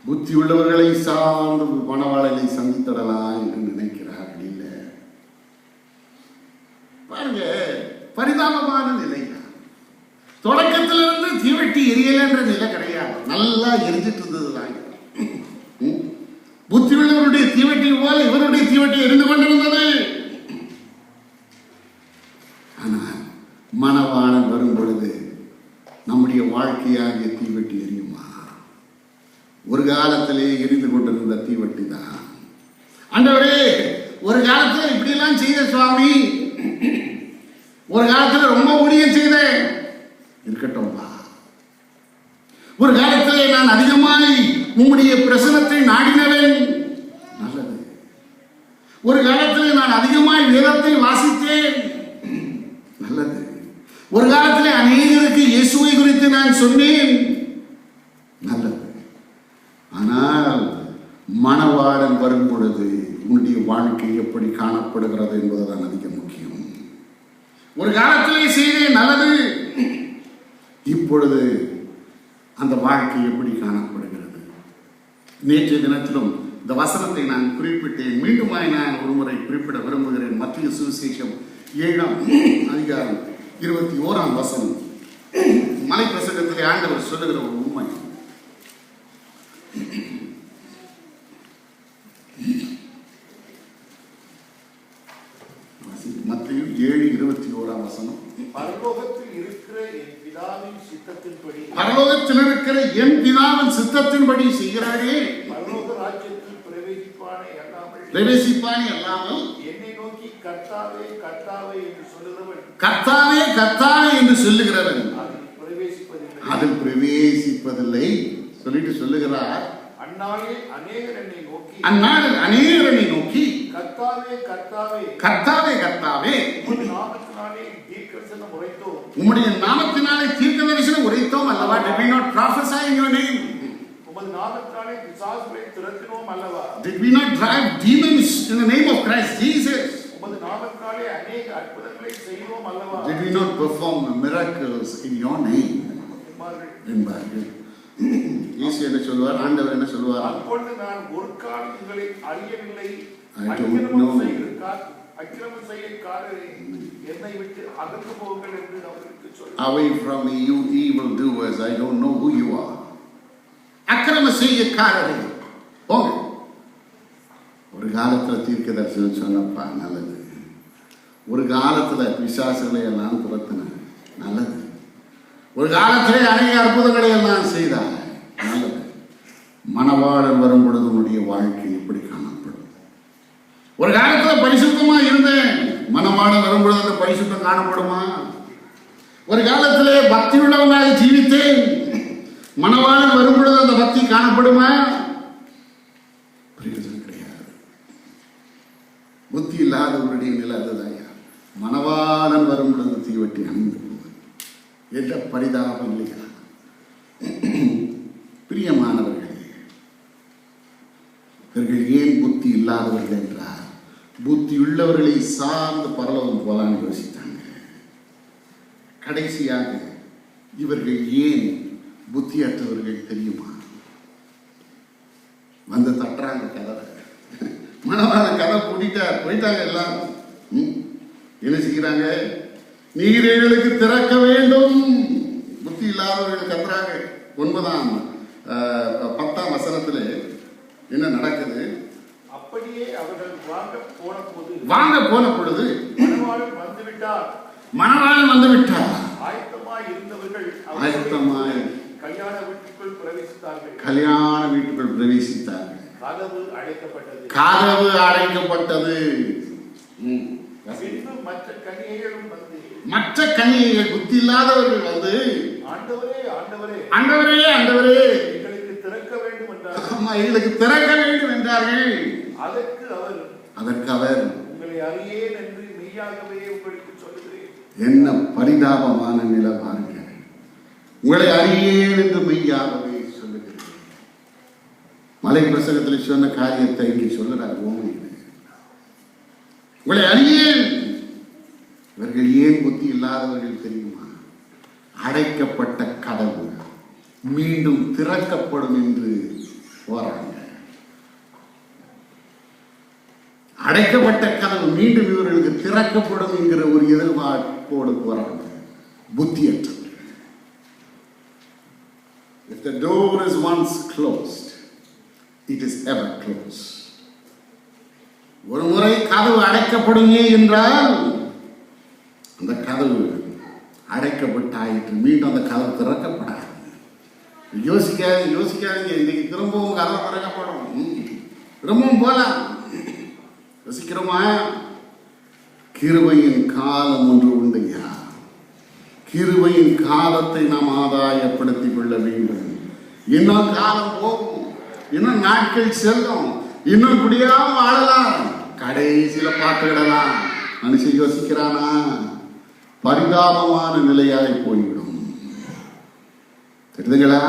புத்தி உள்ளவர்களை சார்ந்து மணவாளனை சந்தித்தடலாம் என்று நினைக்கிறார்கள். இல்லை, பாருங்க, பரிதாபமான நிலை. தொடக்கத்திலிருந்து தீவட்டி எரியல என்ற நிலை கிடையாது. நல்லா எரிஞ்சிட்டு இருந்ததுதான். புத்தி உள்ளவருடைய தீவட்டி போல இவருடைய தீவட்டி எரிந்து கொண்டிருந்தது. ஆனால் மணவாளன் வரும் பொழுது நம்முடைய வாழ்க்கையாகிய தீவட்டி எரியுமா? ஒரு காலத்திலே எரிந்து கொண்டிருந்த தீவட்டி தான். ஆண்டவரே, ஒரு காலத்துல இப்படி எல்லாம் செய்த சுவாமி, ஒரு காலத்துல ரொம்ப ஊழியம் செய்தேன், இருக்கட்டும்பா. ஒரு காலத்திலே நான் அதிகமாய் உம்முடைய பிரசனத்தை நாடினவன், நல்லது. ஒரு காலத்திலே நான் அதிகமாய் வேதத்தை வாசித்தேன், நல்லது. ஒரு காலத்திலே அநேகருக்கு இயேசுவை குறித்து நான் சொன்னேன், நல்லது. ஆனால் மணவாளன் வரும் பொழுது உன்னுடைய வாழ்க்கை எப்படி காணப்படுகிறது என்பதுதான் அதிக முக்கியம். ஒரு காலத்திலே செய்தேன், நல்லது. இப்பொழுது அந்த வாழ்க்கை எப்படி காணப்படுகிறது? நேற்றைய தினத்திலும் இந்த வசனத்தை நான் குறிப்பிட்டேன். மீண்டுமாய் நான் ஒருமுறை குறிப்பிட விரும்புகிறேன். மத்திய சுவிசேஷம் 7ஆம் அதிகாரம் 21ஆம் வசனம். மலை பிரசங்கத்திலே ஆண்டவர் சொல்லுகிற ஒரு உண்மை. மத்திய 7:21ஆம் வசனம். பரலோகத்தில் இருக்கிற என் பிதாவின் சித்தத்தின்படி, பரலோகத்தில் இருக்கிற என் பிதாவின் சித்தத்தின்படி செய்கிறாரே, பரலோக ராஜ்யத்தில் பிரவேசிப்பானே அல்லாமல் என்னை நோக்கி கர்த்தாவே கர்த்தாவே என்று சொல்லுகிறவன், கர்த்தாவே கர்த்தாவே என்று சொல்லுகிறவன் அதில் பிரவேசிப்பதில்லை சொல்லிட்டு சொல்லுகிறார். அந்நாளில் அநேகர் என்னை நோக்கி கர்த்தாவே கர்த்தாவே கர்த்தாவே கர்த்தாவே உம்முடைய நாமத்தினாலே தீர்க்கதரிசனம் உரைத்தோம், உம்முடைய நாமத்தினாலே தீர்க்கதரிசனம் உரைத்தோம் அல்லவா? Did we not prophesy in your name? உமது நாமத்தினாலே பிசாசுகளை துரத்தினோம் அல்லவா? Did we not drive demons in the name of Christ Jesus? உமது நாமத்தினாலே அநேக அற்புதங்களை செய்தோம் அல்லவா? Did we not perform miracles in your name? என்பார்கள். இயேசு என்ன சொல்வார்? ஆண்டவர் என்ன சொல்வார்? அப்பொழுது நான் ஒரு காலம் உங்களை அறியவில்லை, அக்கிரமம் செய்யக்காரரே என்னை விட்டு அகன்று போங்கள் என்று அவர்களுக்கு சொல்வார். Away from me, you evil doers, I don't know who you are. அக்கிரமம் செய்யக்காரரே போங்க. ஒரு காலத்துல தீர்க்கதரிசனம் சொன்னப்பா, நல்லது. ஒரு காலத்துல பிசாசுகளை எல்லாம் துரத்தின, நல்லது. ஒரு காலத்திலே அநேக அற்புதங்களை எல்லாம் செய்தார், நல்லது. மணவாளன் வரும் பொழுது உன்னுடைய வாழ்க்கை எப்படி காணப்படும்? ஒரு காலத்துல பரிசுத்தமா இருந்தேன், மணவாளன் வரும் பொழுது அந்த பரிசுத்தம் காணப்படுமா? ஒரு காலத்திலே பக்தி உள்ளவனாக ஜீவித்தேன், மணவாளன் வரும் பொழுது அந்த பக்தி காணப்படுமா? பிரயோஜனம் கிடையாது. புத்தி இல்லாதவருடைய நிலை அதுதான். மணவாளன் வரும் பொழுது தீவட்டி அணிந்து என்ற பரிதாபம் இல்லையா? பிரியமானவர்களே, இவர்கள் ஏன் புத்தி இல்லாதவர்கள் என்றார்? புத்தி உள்ளவர்களை சார்ந்து பரலோகம் போலான்னு யோசித்தாங்க. கடைசியாக இவர்கள் ஏன் புத்தியற்றவர்கள் தெரியுமா? வந்து தட்டுறாங்க கதவை. மணவாள கதை பூட்டிட்டார், போயிட்டாங்க எல்லாரும். என்ன செய்கிறாங்க? நீரேகளுக்கு திறக்க வேண்டும். புத்தி இல்லாத இல்லாதவர்களுக்கு எதிராக 10ஆம் வசனத்திலே என்ன நடக்குது? அப்படியே அவர்கள் வாங்க போன பொழுது மணவாளன் வந்து விட்டார். ஆயத்தமாய் இருந்தவர்கள் கல்யாண வீட்டுக்குள் பிரவேசித்தார்கள். கதவு அடைக்கப்பட்டது. மற்ற கன்னிகைகள் புத்தி இல்லாதவர்கள் வந்து ஆண்டவரே எங்களுக்கு திறக்க வேண்டும் என்றார்கள். அதற்கு அவர் உங்களை அறியேன் என்று மெய்யாகவே உங்களுக்கு சொல்லுகிறேன். என்ன பரிதாபமான நிலை பாருங்க. உங்களை அறியேன் என்று மெய்யாகவே சொல்லுகிறேன். மலை பிரசங்கத்தில் சொன்ன காரியத்தை இங்கே சொல்லுறார். உங்களை அறியேன். இவர்கள் ஏன் புத்தி இல்லாதவர்கள் தெரியுமா? அடைக்கப்பட்ட கதவு மீண்டும் திறக்கப்படும் என்று போறாங்க. அடைக்கப்பட்ட கதவு மீண்டும் இவர்களுக்கு திறக்கப்படும் என்கிற ஒரு எதிர்பார்ப்போடு போறாங்க. புத்தியற்றது. If the door is once closed, it is ever closed. ஒரு முறை கதவு அடைக்கப்படுமே என்றால் அந்த கதவு அடைக்கப்பட்டாயிற்று. மீண்டும் அந்த கதவு திறக்கப்படாது. யோசிக்காதீங்க. இன்னைக்கு திரும்பவும் கதவு திறக்கப்படும். திரும்பவும் போலாம். யோசிக்கிறோமா? கிருபையின் காலம் ஒன்று உண்டுயா. கிருபையின் காலத்தை நாம் ஆதாயப்படுத்திக் கொள்ள வேண்டும். இன்னும் காலம் போகும், இன்னும் நாட்கள் செல்லும், இன்னும் இப்படியாக வாழலாம், கடைசியில பார்த்துக்கிடலாம். மனுஷன் யோசிக்கிறானா? பரிதாபமான நிலையாய் போய்விடும். தெரியுதுங்களா?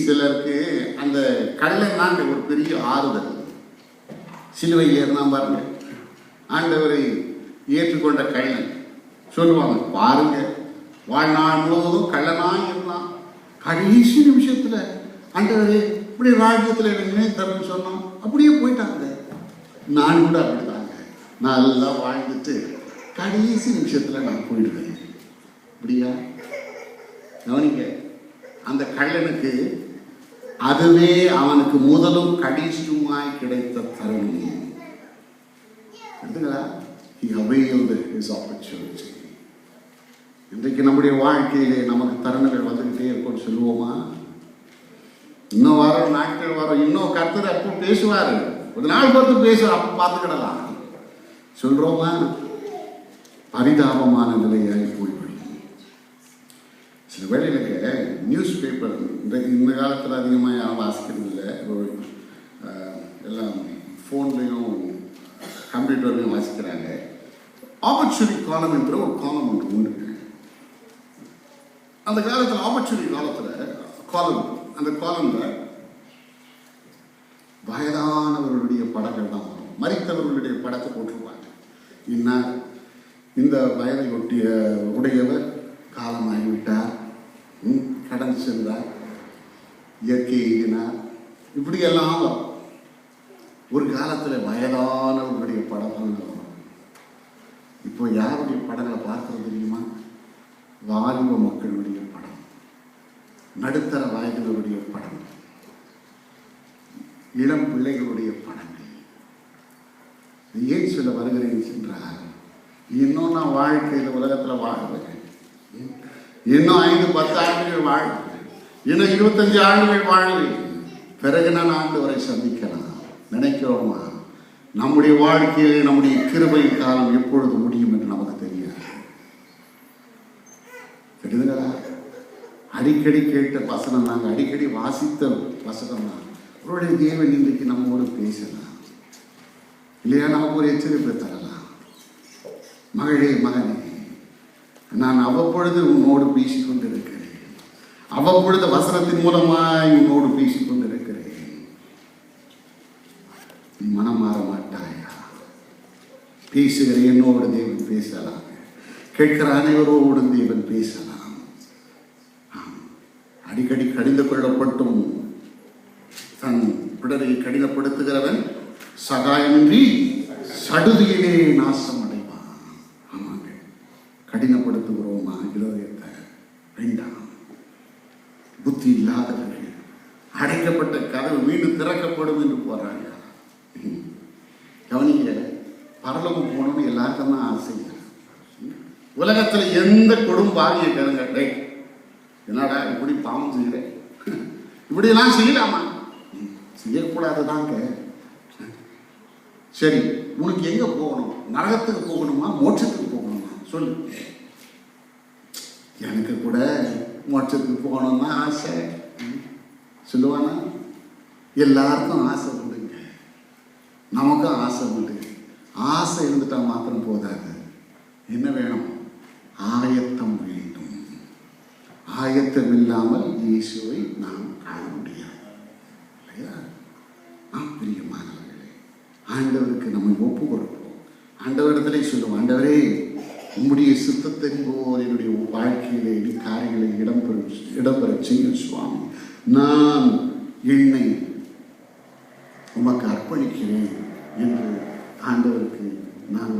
சிலருக்கு அந்த கள்ளன் ஒரு பெரிய ஆறுதல். சிலுவை ஏறினா பாருங்க, ஆண்டவரை ஏற்றுக்கொண்ட கள்ளன் சொல்லுவாங்க, பாருங்க வாழ்நாள் முழுவதும் கள்ளனாய் இருந்தான், கடைசி நிமிஷத்துல ஆண்டவரே இப்படி ராஜ்யத்தில் எனக்கு தரணும்னு சொன்னோம், அப்படியே போயிட்டாங்க. நான் கூட அப்படித்தாங்க, நல்லா வாழ்ந்துட்டு கடைசி நிமிஷத்துல நான் போயிடுவேன். அப்படியா? கவனிங்க, அந்த கள்ளனுக்கு அதுவே அவனுக்கு முதலும் கடைசியுமாய் கிடைத்த தருணம். He availed his opportunity. இன்றைக்கு நம்முடைய வாழ்க்கையிலே நமக்கு தருணங்கள் வந்துகிட்டே இருக்கும். சொல்லுவோமா? இன்னும் வரும் நாட்கள் வரும், இன்னும் கர்த்தர் அப்போ பேசுவாரு, ஒரு நாள் பார்த்து பேசுவார், அப்போ பார்த்துக்கிடலாம். சொல்றோமா? பரிதாபமான நிலையாய் போய்விடும். சில வேளைகளுக்கு நியூஸ் பேப்பர் இந்த காலத்தில் அதிகமாக யாரும் வாசிக்கிறது இல்லை. எல்லாம் ஃபோன்லேயும் கம்ப்யூட்டர்லையும் வாசிக்கிறாங்க. ஆப்பர்ச்சுனிட்டி காலம் என்ற ஒரு காலம் ஒன்று உண்டு. அந்த காலத்தில் ஆப்பர்ச்சுனிட்டி காலம், அந்த காலம்ல வயதானவர்களுடைய படங்கள் தான் வரும். மரித்தவர்களுடைய படத்தை போட்டிருப்பாங்க. இந்த வயதை ஒட்டிய உடையவர் காலமாகிவிட்டார், கடந்து சென்றார், இயற்கை எய்தினார், இப்படியெல்லாம் வரும். ஒரு காலத்தில் வயதானவர்களுடைய படம் வரும். இப்போ யாருடைய படங்களை பார்க்கறது தெரியுமா? வாலிப மக்களுடைய படம், நடுத்தர வயதினருடைய படம், இளம் பிள்ளைகளுடைய படங்கள். ஏன் சொல்ல வருகிறேன் என்றால், இன்னும் நான் வாழ்க்கையில் உலகத்தில் வாழ்வேன், இன்னும் 5-10 ஆண்டுகள் வாழ்வேன், இன்னும் 25 ஆண்டுகள் வாழ்வேன், பிறகு நான் ஆண்டவரை சந்திக்கலாம் நினைக்கிறோமா? நம்முடைய வாழ்க்கையில் நம்முடைய கிருபை காலம் எப்பொழுது முடியும் என்று நமக்கு தெரியாது. தெரியுதுங்களா? அடிக்கடி கேட்ட வசனம், நாங்கள் அடிக்கடி வாசித்த வசனம் தான். அவருடைய தேவன் இன்றைக்கு நம்மோடு பேசலாம் இல்லையா? நமக்கு ஒரு எச்சரிப்பை தரலாம். மகளே, மகனே, நான் அவ்வப்பொழுது உன்னோடு பேசிக்கொண்டிருக்கிறேன், அவ்வப்பொழுது வசனத்தின் மூலமாய் உன்னோடு பேசிக்கொண்டிருக்கிறேன். நீ மனம் மாற மாட்டாயா? பேசுகிற என்னோடு தேவன் பேசலாம், கேட்கிற அனைவரோடு தேவன் பேசலாம். அடிக்கடி கடிந்து கொள்ளப்பட்டும் தன் பிடரை கடினப்படுத்துகிறவன் சகாயமின்றி சடுதியிலே நாசம் அடைவான். ஆமாங்க, கடினப்படுத்துகிறோமா இதயத்தை? வேண்டாம். புத்தி இல்லாதவர்கள் அடைக்கப்பட்ட கதவு மீண்டும் திறக்கப்படும் என்று போறாங்க. கவனிங்க, பரலோகம் போகணும்னு எல்லாருக்கும் தான் ஆசை. உலகத்துல எந்த கொடும்பாகிய கேளுங்க, என்னடா இப்படி பாவம் செய்கிறேன், இப்படி எல்லாம் செய்யலாமா? செய்யக்கூடாதுதாங்க. சரி, உனக்கு எங்க போகணும்? நரகத்துக்கு போகணுமா, மோட்சத்துக்கு போகணுமா? சொல்லு. எனக்கு கூட மோட்சத்துக்கு போகணும்னா ஆசை. சொல்லுவானா? எல்லாருக்கும் ஆசை உண்டுங்க, நமக்கும் ஆசை உண்டு. ஆசை இருந்துட்டா மாத்திரம் போதாது, என்ன வேணும்? ஆயத்தம் வேண்டும். ஆயத்தம் இல்லாமல் இயேசுவை நாம் காண முடியாது இல்லையா? பிரியமானவர்களே, ஆண்டவருக்கு நம்மை ஒப்பு கொடுப்போம். ஆண்டவரிடத்திலே சொல்லுவோம், ஆண்டவரே, உம்முடைய சித்தத்தின் போல் என்னுடைய வாழ்க்கையிலே காரியங்களை இடம்பெற செய்யும் சுவாமி. நான் என்னை உமக்கு அர்ப்பணிக்கிறேன் என்று ஆண்டவருக்கு நான்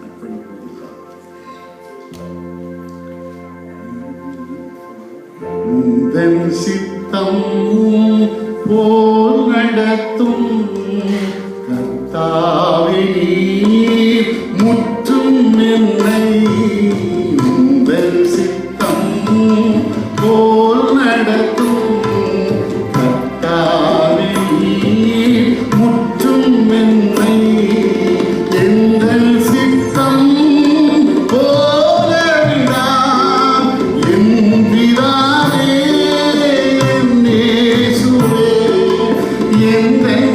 அர்ப்பணிப்போம். உந்தன் சித்தம் போல் நடத்தும் கர்த்தாவே, நீர் முற்றும் என்னை. உந்தன் சித்தம் போல் நடத்தும் கர்த்தாவே, நீர் முற்றும் என்னை. எங்கள் சித்தம் போலவிடான் என்கிறாரே என் இயேசுவே. எங்கள்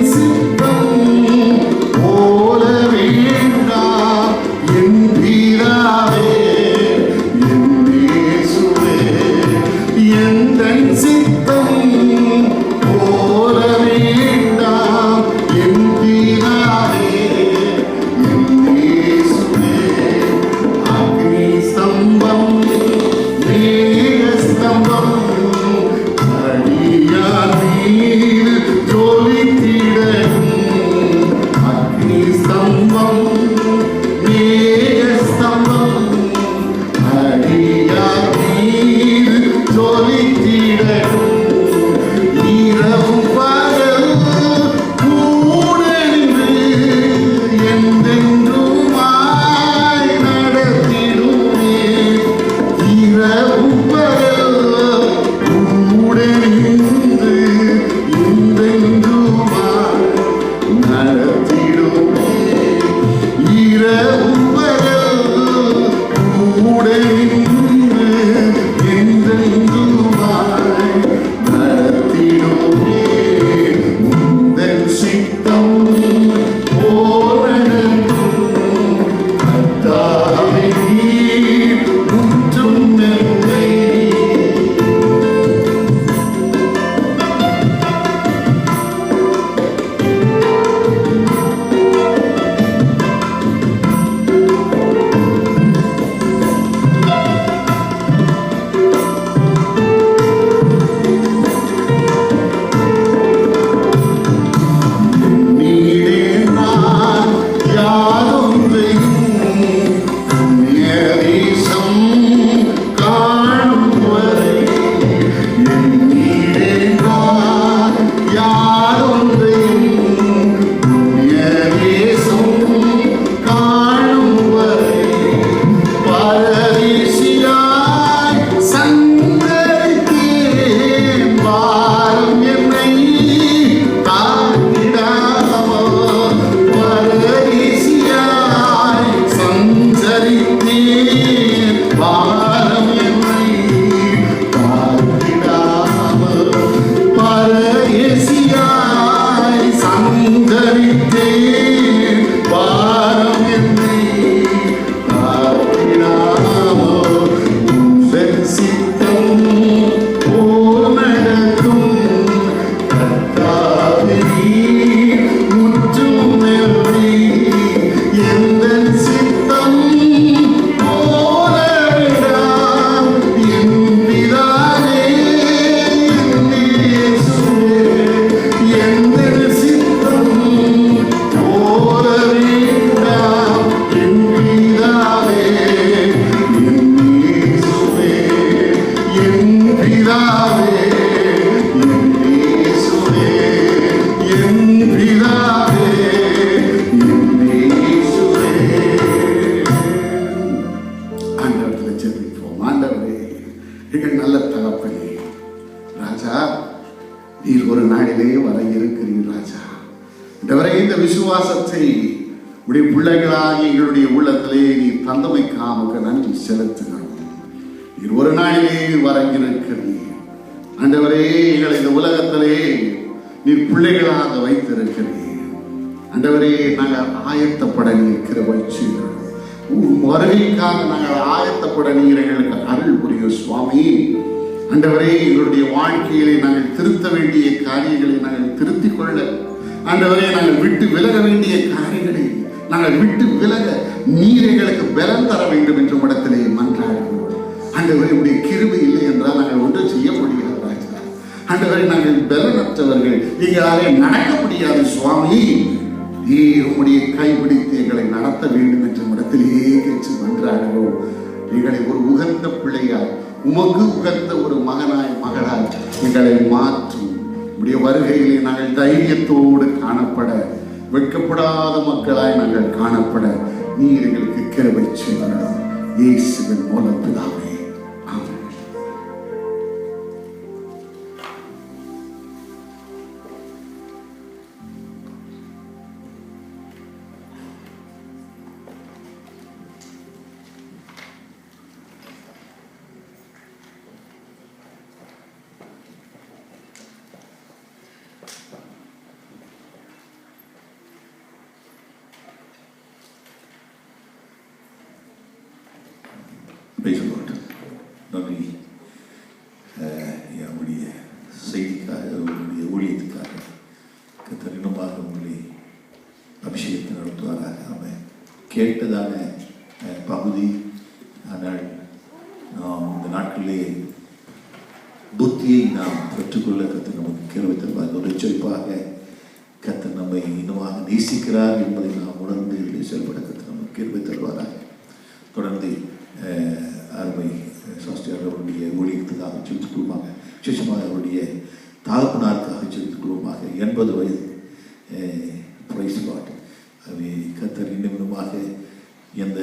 நீர் ஒரு நாளிலே வர இருக்கிறீர் ராஜா. ஆண்டவரே, இந்த விசுவாசத்தை உடைய பிள்ளைகளாகி எங்களுடைய உள்ளத்திலே நீ தந்தமைக்காம நன்றி செலுத்துகிறோம். நீர் ஒரு நாளிலே வர இருக்கிறீர் ஆண்டவரே. எங்களை இந்த உலகத்திலே நீர் பிள்ளைகளாக வைத்திருக்கிறீர் ஆண்டவரே. நாங்கள் ஆயத்தப்பட நீர் கிருபை செய்கிறோம். வருகைக்காக நாங்கள் ஆயத்தப்பட நீர் எங்களுக்கு அருள் புரியும் சுவாமி. ஆண்டவரே, எங்களுடைய வாழ்க்கையிலே நாங்கள் திருத்த வேண்டிய காரியங்களை நாங்கள் திருத்திக் கொள்ள, ஆண்டவரே, நாங்கள் விட்டு விலக வேண்டிய காரியங்களை நாங்கள் விட்டு விலக நீர் எங்களுக்கு பலம் தர வேண்டும் என்ற இடத்திலே மன்றாடுகிறோம். ஆண்டவரே, உடைய கிருபை இல்லை என்றால் நாங்கள் ஒன்றும் செய்ய முடியாது ராஜா. ஆண்டவரே, நாங்கள் பலனற்றவர்கள், எங்களாலே நடக்க முடியாது சுவாமி. நீர் உம்முடைய கைப்பிடித்து எங்களை நடத்த வேண்டும் என்ற இடத்திலே கேட்டு மன்றாடுகிறோம். எங்களை ஒரு உகந்த பிள்ளையாய், உமக்கு உகந்த ஒரு மகனாய் மகளாய் எங்களை மாற்றும். உடைய வருகையிலே நாங்கள் தைரியத்தோடு காணப்பட, வெட்கப்படாத மக்களாய் நாங்கள் காணப்பட நீர் எங்களுக்கு கிருபை செய்யணும். இயேசுவின் மூலம் பிதாவே, ஆமென். நன்றி உங்களுடைய செய்திக்காக, உங்களுடைய ஊழியத்துக்காக கர்த்தர் இன்னுமாக உங்களை அபிஷேகத்தை நடத்துவாராக. அவன் கேட்டதான பகுதி, ஆனால் நாம் இந்த நாட்களிலே புத்தியை நாம் பெற்றுக்கொள்ள கர்த்தர் நமக்கு கிருபை தருவார். ஒரு எச்சரிப்பாக கர்த்தர் நம்மை இன்னுமாக நேசிக்கிறார் என்பதை நாம் உணர்ந்து செயல்பட கர்த்தர் நமக்கு கிருபை தருவாராக. தொடர்ந்து அருமை சாஸ்திரியார் அவருடைய ஊழியத்துக்காக செலுத்திக் கொள்வாங்க. விசேஷமாக அவருடைய தகப்பனாருக்காக செலுத்திக் கொள்வோமாக. 80 வயது பிரைஸ்பாட் அவை கர்த்தர் இன்னுமாக எந்த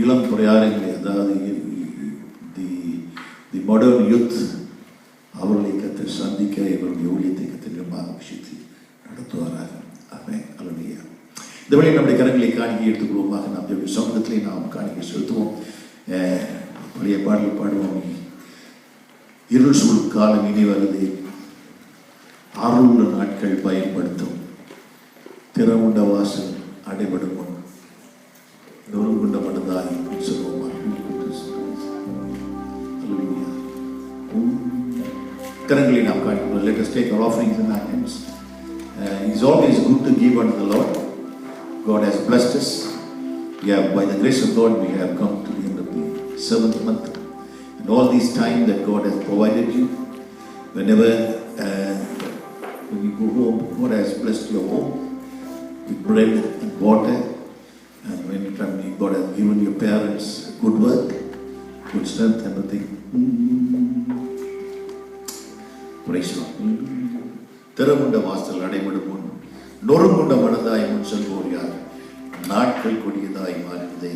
இளம் பிரயாரங்களை, அதாவது தி மாடர்ன் யூத், அவர்களை கர்த்தர் சந்திக்க இவருடைய ஊழியத்தை கர்த்தர் இன்னுமாக விஷயத்தை நடத்துவாராக. ஆமென். அல்லேலூயா. இந்த வழியில் நம்முடைய கரங்களை காணிக்கை எடுத்துக்கொள்வோமாக. நாம் சமூகத்திலே நாம் காணிக்கை செலுத்துவோம். பழைய பாடல் பாடுவோம். இருள் சூழ் காலம் இனி வருது, அருள் நாட்கள் பயன்படுத்தும், திறமுண்ட வாசல் அடைபடும் முன் நொறுங்குண்ட மனதாய் சொல்வோமா. கரங்களை நாம் காணிக்கிறோம். Let us take our offerings in our hands. It is always good to give unto the Lord. God has blessed us. By the grace of God, we have come to the end of the 7th month, and all this time that God has provided you, whenever when you go home, God has blessed your home with bread and water, and when God has given your parents good work, good strength, and everything. Praise God. திறமுண்ட வாசல் அடைபடும் முன் நொறுங்குண்ட மனதாய் முன் செல்வோர் யார்? நாட்கள் கொடியதாய் மாறினதே,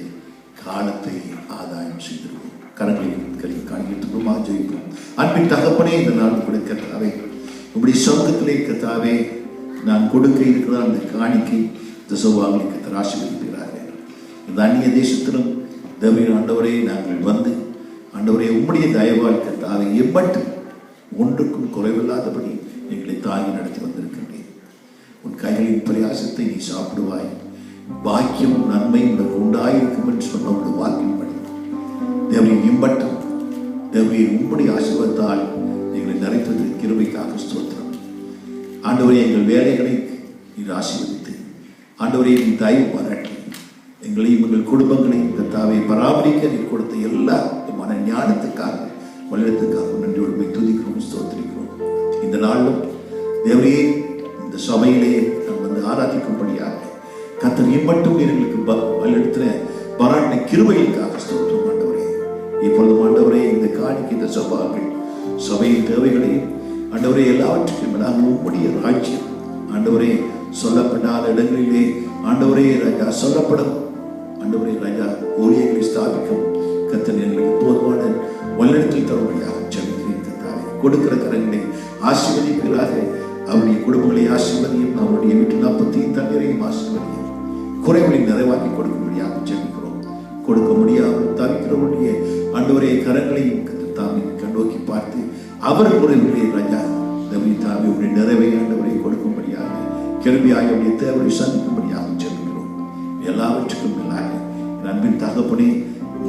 காலத்தை ஆதாயம் செய்திருவோம். கரங்களை காணிக்கிட்டு ஜெயிப்போம். அன்பின் தகப்பனே, இந்த நாள் கொடுக்கத்தாவே உங்களுடைய சொந்தத்திலே கத்தாவே நான் கொடுக்க இருக்கிற அந்த காணிக்கை தசவாங்களுக்கு ஆசீர்வதிக்கிறார்கள். இந்த அந்நிய தேசத்திலும் தேவரீர் ஆண்டவரே நாங்கள் வந்து ஆண்டவரே உம்முடைய தயவால் கத்தாவே எம்மட்டு ஒன்றுக்கும் குறைவில்லாதபடி எங்களை தாங்கி நடத்தி வந்திருக்கின்றேன். உன் கைகளின் பிரயாசத்தை நீ சாப்பிடுவாய், பாக்கியம் நன்மை உனக்கு உண்டாயிருக்கும் என்று சொன்ன ஒரு வாக்கின்படி தேவரின் இம்பட்டம் தேவரின் உம்முடைய ஆசீர்வாதத்தால் எங்களை நிறைத்தது கிருபைக்காக ஸ்தோத்திரம். ஆண்டவரே, எங்கள் வேலைகளை நீர் ஆசீர்வதித்து ஆண்டவரே நீ தயவு பாராட்டி எங்களையும் எங்கள் குடும்பங்களையும் கர்த்தாவை பராமரிக்க நீர் கொடுத்த எல்லா மன ஞானத்துக்காக வல்லத்துக்காக நன்றியோடு துதிக்கிறோம், ஸ்தோத்திரிக்கிறோம். இந்த நாளும் தேவரையே இந்த சபையிலே நாம் வந்து ஆராதிக்கும்படியாக கர்த்தர் இம்மட்டும் எங்களுக்கு வல்லெடுத்த பாராட்டின கிருபைகளுக்காக ஸ்தோத்திரம் ஆண்டவரே. இப்பொழுது ஆண்டவரே இந்த காணிக்கை இந்த சபையின் தேவைகளையும் ஆண்டவரே எல்லாவற்றையும் உம்முடைய ராஜ்யம் ஆண்டவரே சொல்லப்படாத இடங்களிலே ஆண்டவரே ராஜா சொல்லப்படும் ஆண்டவரே ராஜா ஊழியர்களை ஸ்தாபிக்கும் கர்த்தர் எங்களுக்கு போதுமான வல்லெடுத்தில் தரும்படியாக ஜெபிக்கிறேன். கொடுக்கிற கரங்களை ஆசீர்வதிப்பீராக. ஆசீர்வதியும், அவருடைய வீட்டில் அப்பத்தையும் தண்ணீரையும் ஆசீர்வதியும், குறைகளை நிறைவாக்கி கொடுக்கும்படியாக ஜெபிக்கிறோம். கொடுக்க முடியாமல் தவிக்கிறவருடைய ஆண்டவரே கரங்களையும் தாமே கண்ணோக்கி பார்த்து அவர் குறைவுடைய ராஜா தேவனை தாமே உடைய நிறைவை ஆண்டவரை கொடுக்கும்படியாக கிருபையாக உடைய தேவனை சந்திக்கும்படியாக ஜெபிக்கிறோம். எல்லாவற்றுக்கும் மேலாக அன்பின் தகப்பனே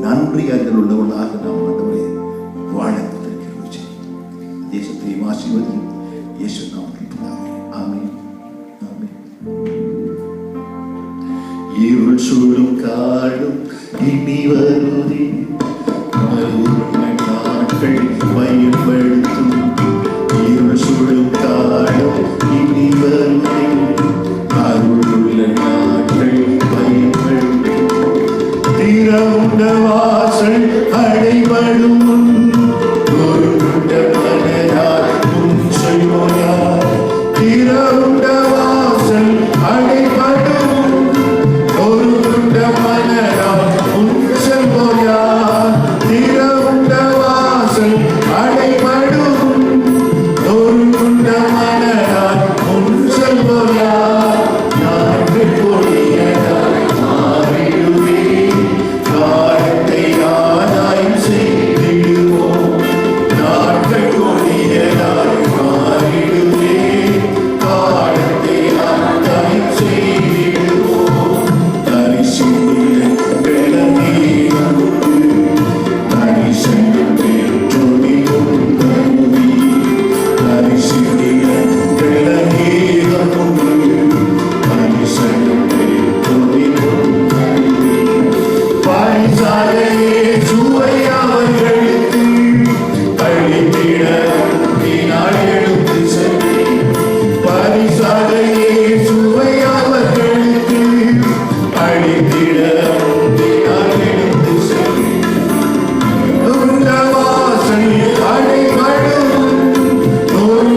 நன்றி அறிதல் உள்ளவர்களாக நாம் ஆண்டவரே வாழ தேசத்தை ஆசீர்வதியும் இயேசு நாமத்தில் பிதாவே. ஆமென். ஆமென். இருள் சூழும் காடும் இனி வருதே, நாட்கள் பயன்படுத்தும். இருள் சூழும் காடும் இனி வருதே, அருளுள்ள நாட்கள் பயன்படுத்தும். திறவுண்ட வாசல் அடைபடும், ஒரு குண்ட மனதால் உன் சொல்வோயார். திறவுண்ட வாசல் அடைபடும், ஒரு குண்ட மனதால் உன் சொல்வோயார். திறவுண்ட வாசல் அடைபடும், ஒரு குண்ட மனதால் உன் சொல்வோயார். நாட்கள் கொடியதாய் மாறிடுவே, காலத்தை ஆதாயம் செய்திடுவோம். நாட்கள் கொடியதாய் மாறிடுவே, காலத்தை ஆதாயம் செய்திடுவோம். தரிசித்த கிழமையும் தரிசனம் பெற்றொழியும் கருவி. தரிசித்த கிழமையும் தரிசனம் பெற்றொழியும் கருவி. பரிசாலையே சுவை அவர்களுக்கு அழித்திட வினால் எடுத்து சென்றே. பரிசாலையே சுவை அவர்களுக்கு அழித்திட வினால் எடுத்து சென்றே. வாசல் அடைபடும், ஒரு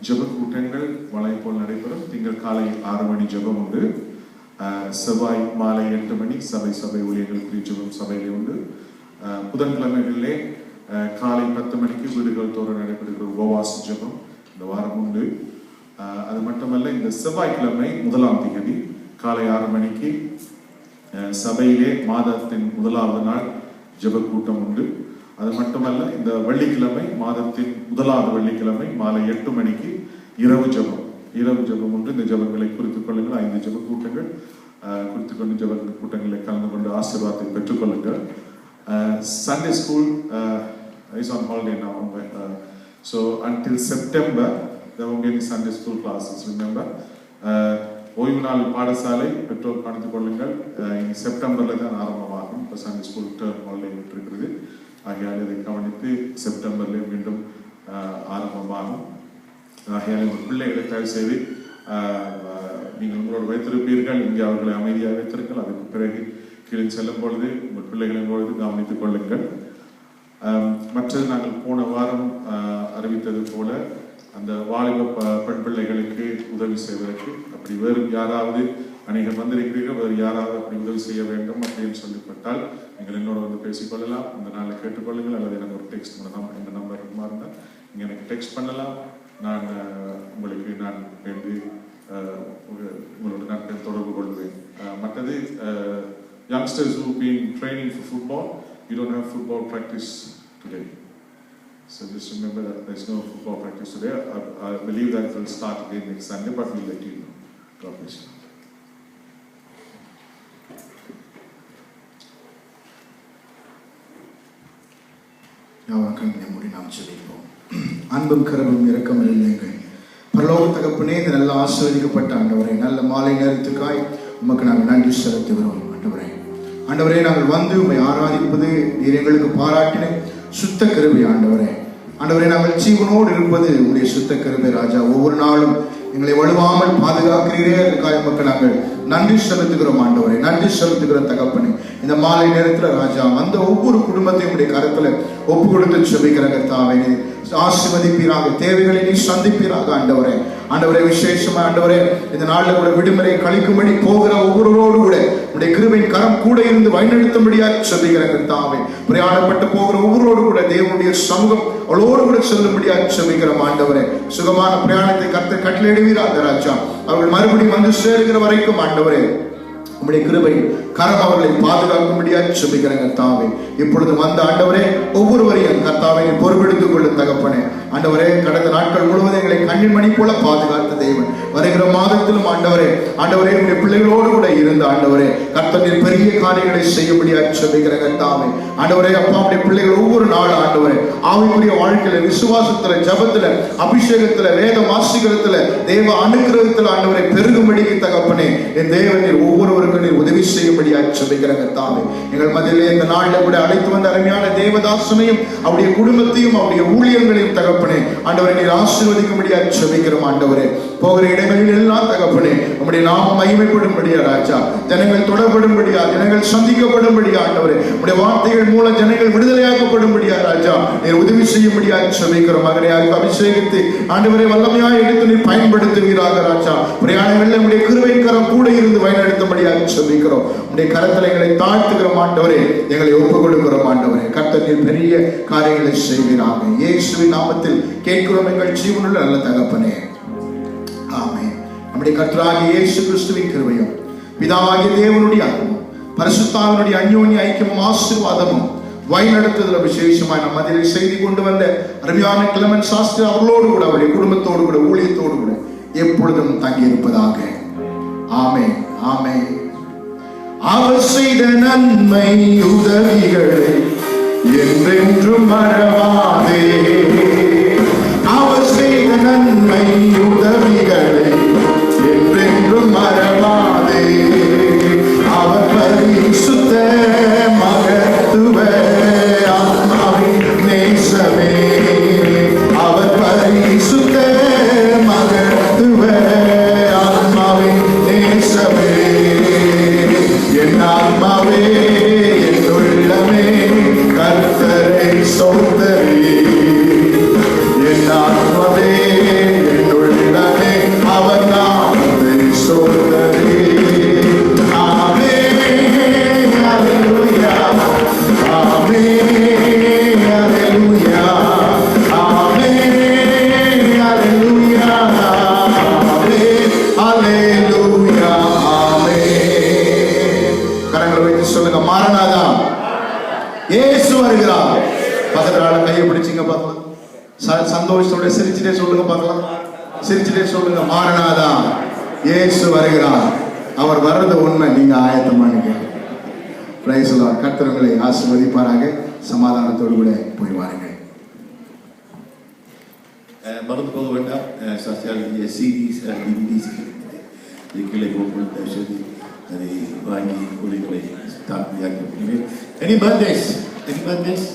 ஜெப கூட்டங்கள் வலை போல் நடைபெறும். திங்கள் காலை 6 மணி ஜெபம் உண்டு. செவ்வாய் மாலை 8 மணி சபை ஊழியர்களுக்குரிய ஜெபம் சபையிலே உண்டு. புதன்கிழமைகளிலே காலை 10 மணிக்கு வீடுகள் தோறும் நடைபெறுகிற உபவாச ஜெபம் இந்த வாரம் உண்டு. அது மட்டுமல்ல, இந்த செவ்வாய்க்கிழமை 1ஆம் தேதி காலை 6 மணிக்கு சபையிலே மாதத்தின் 1வது நாள் ஜெப கூட்டம் உண்டு. அது மட்டுமல்ல, இந்த வெள்ளிக்கிழமை மாதத்தின் 1வது வெள்ளிக்கிழமை மாலை 8 மணிக்கு இரவு ஜெபம் உண்டு. இந்த ஜெபங்களை குறித்துக் கொள்ளுங்கள். 5 ஜெப கூட்டங்கள் குறித்துக் கொண்டு ஜெப கூட்டங்களில் கலந்து கொண்டு ஆசீர்வாதத்தை பெற்றுக் கொள்ளுங்கள். Sunday school is on holiday now, so until September there won't be any Sunday school classes. Remember, ஓய்வு நாள் பாடசாலை பெற்றோர் கலந்து கொள்ளுங்கள். இனி செப்டம்பர்ல தான் ஆரம்பமாகும். இப்போ சண்டே ஸ்கூல் டேர்ம் ஹாலிடே விட்டுருக்கிறது. ஆகையால் இதை கவனித்து செப்டம்பர்ல மீண்டும் ஆரம்பமாகும். ஆகையால் உங்கள் பிள்ளைகளை தயவு செய்து நீங்கள் உங்களோடு வைத்திருப்பீர்கள். இங்கே அவர்களை அமைதியாக வைத்திருங்கள். அதுக்கு பிறகு கீழே செல்லும் பொழுது உங்கள் பிள்ளைகளின் பொழுது கவனித்துக் கொள்ளுங்கள். மற்றது நாங்கள் போன வாரம் அறிவித்தது போல அந்த வாலிப பெண் பிள்ளைகளுக்கு உதவி செய்வதற்கு அப்படி வேறு யாராவது அநேகர் வந்திருக்கிறீர்கள், வேறு யாராவது அப்படி உதவி செய்ய வேண்டும் அப்படின்னு சொல்லப்பட்டால் நீங்கள் என்னோட வந்து பேசிக்கொள்ளலாம். இந்த நாளில் கேட்டுக்கொள்ளுங்கள். அல்லது எனக்கு ஒரு டெக்ஸ்ட் பண்ணலாம். இந்த நம்பர் இருந்தால் நீங்கள் எனக்கு டெக்ஸ்ட் பண்ணலாம். நான் உங்களுக்கு வந்து உங்களோட நாட்கள் தொடர்பு கொள்வேன். மற்றது youngsters who've been training for football, you don't have football practice today. So just remember that there's no football practice today. I believe that it will start again next Sunday, but we'll let you know. God bless you. நாம் ஜெபிப்போம். அன்பும் கரமும் இரக்கமும் இல்லைங்கள் பரலோக தகப்பனே, இந்த நல்ல ஆசீர்வதிக்கப்பட்ட ஆண்டவரே, நல்ல மாலை நேரத்துக்காய் உமக்கு நாங்கள் நன்றி செலுத்துகிறோம். ஆண்டவரே, நாங்கள் வந்து உம்மை ஆராதிப்பது நீர் எங்களுக்கு பாராட்டின சுத்த கிருபை. ஆண்டவரே, நாங்கள் ஜீவனோடு இருப்பது உங்களுடைய சுத்த கிருபை ராஜா. ஒவ்வொரு நாளும் எங்களை வலுவாமல் பாதுகாக்கிறீரே, அதுக்காக உமக்கு நாங்கள் நன்றி செலுத்துகிறோம். ஆண்டவரே, நன்றி செலுத்துகிறோம் தகப்பனே. இந்த மாலை நேரத்தில் ராஜா வந்த ஒவ்வொரு குடும்பத்தையும் உடைய கருத்துல ஒப்பு கொடுத்து செபிக்கிற கர்த்தாவே, ஆசீர்வதிப்பீராக, தேவைகளை நீ சந்திப்பீராக. ஆண்டவரே விசேஷமா ஆண்டவரே, இந்த நாளில் கூட விடுமுறை கழிக்கும்படி போகிற ஒவ்வொருவரோடு கூட உடைய கிருபையின் கரம் கூட இருந்து வழிநடத்தும்படியாக செபிக்கிற கர்த்தாவே, பிரயாணப்பட்டு போகிற ஒவ்வொருவரோடு கூட தேவனுடைய சமூகம் அவளோடு கூட செல்லும்படியாக செபிக்கிறோம். ஆண்டவரே, சுகமான பிரயாணத்தை கர்த்தர் கட்டளையிடுவீராக ராஜா. அவர்கள் மறுபடியும் வந்து சேருகிற வரைக்கும் ஆண்டவரே உம்முடைய கிருபை கரம் அவர்களை பாதுகாக்கும்படியாக செபிக்கிற கர்த்தாவே, இப்பொழுது வந்த ஆண்டவரே ஒவ்வொருவரையும் கர்த்தாவை பொறுப்பெடுத்துக் கொள்ளும் தகப்பனே. ஆண்டவரே, கடந்த நாட்கள் முழுவதும் எங்களை கண்ணின் மணி போல பாதுகாத்த தேவன், வருகிற மாதத்திலும் ஆண்டவரே உடைய பிள்ளைகளோடு கூட இருந்த ஆண்டவரே கர்த்தர் பெரிய காரியங்களை செய்யும்படியாக செபிக்கிற கர்த்தாவே. ஆண்டவரே அப்பா, உடைய பிள்ளைகள் ஒவ்வொரு நாள் ஆண்டவரே ஆவிக்குரிய வாழ்க்கையில, விசுவாசத்துல, ஜபத்துல, அபிஷேகத்துல, வேத வாசிக்கிறதுல, தேவ அனுக்கிரகத்துல ஆண்டவரை பெருகும்படிக்கு தகப்பனே என் தேவன் ஒவ்வொருவருக்கும் நீர் உதவி செய்யும்படியாக செபிக்கிற கர்த்தாவே. எங்கள் மத்தியிலே இந்த நாளில் கூட அழைத்து வந்த அருமையான தேவதாசனையும் அவருடைய குடும்பத்தையும் அவருடைய ஊழியர்களையும் தகப்பனே ஆண்டவரை நீர் ஆசீர்வதிக்கும்படியாக செபிக்கிறோம். ஆண்டவரே, போகிற இடங்களில் எல்லாம் தகப்பனே உம்முடைய நாமம் மகிமைப்படும்படியா ராஜா, ஜனங்கள் தொடர்படும்படியா, ஜனங்கள் சந்திக்கப்படும்படியா ஆண்டவரே, உம்முடைய வார்த்தைகள் மூலம் ஜனங்கள் விடுதலையாக்கப்படும்படியா ராஜா நீர் உதவி செய்யும்படியாக செபிக்கிறோம். மகனை அபிஷேகித்து ஆண்டவரை வல்லமையாக எடுத்து நீர் பயன்படுத்துவீராக ராஜா. பிரயாணங்களில் உம்முடைய கிருபையின் கரம் கூட இருந்து வழிநடத்தும்படியாக செபிக்கிறோம். உம்முடைய கரத்தில் எங்களை தாழ்த்துகிறோம் ஆண்டவரே, எங்களை ஒப்புக் கொடுக்கிறோம் ஆண்டவரே. கர்த்தர் நீர் பெரிய காரியங்களை செய்வீராக. இயேசுவின் நாமத்தில் கேட்கிறோம் எங்கள் ஜீவனுள்ள நல்ல தகப்பனே, ஆமென். நம்முடைய கர்த்தராகிய இயேசு கிறிஸ்துவின் கிருபையும் பிதாவாகிய தேவனுடைய அன்பும் பரிசுத்தாவினுடைய அந்யோன்ய ஐக்கியமும் ஆசீர்வாதமும் வழிநடத்துதல் விசேஷமாய் நம் மத்தியில் செய்தி கொண்டு வந்த அருமையான கிளமன் சாஸ்திரி அவர்களோடு கூட அவருடைய குடும்பத்தோடு கூட ஊழியத்தோடு கூட எப்பொழுதும் தங்கியிருப்பதாக. ஆமென், ஆமென். அவர் செய்த நன்மை உதவிகளை என்றென்றும் மறவாதே. அவர் செய்த நன்மை உதவிகளை என்றென்றும் மறவாதே. அவர் பரிசுத்த மகத்துவ ஆத்மாவின் நேசமே. அவர் பரிசுத்த மகத்துவ ஆத்மாவின் நேசமே. என் ஆத்மாவே, என் உள்ளமே கர்த்தரை சோதரி. என் ஆத்மாவே, என் சந்தோஷத்தோட சிரிச்சுட்டே சொல்லுங்க பார்க்கலாம். சிரிச்சுட்டே சொல்லுங்க, மாரநாதா, இயேசு வருகிறார். அவர் வர்றது உண்மை, நீங்க ஆயத்தமானீங்க. Praise the Lord. கர்த்தர் உங்களை ஆசீர்வதிப்பாராக. சமாதானத்தோடு கூட போய் வாருங்கள். மறந்து போக வேண்டாம், சசியாளுடைய சிடிஸ் டிவிடிஸ் கீழே போகும்போது அதை வாங்கி ஊழியர்களை தாழ்மையாக்கி. Any birthdays?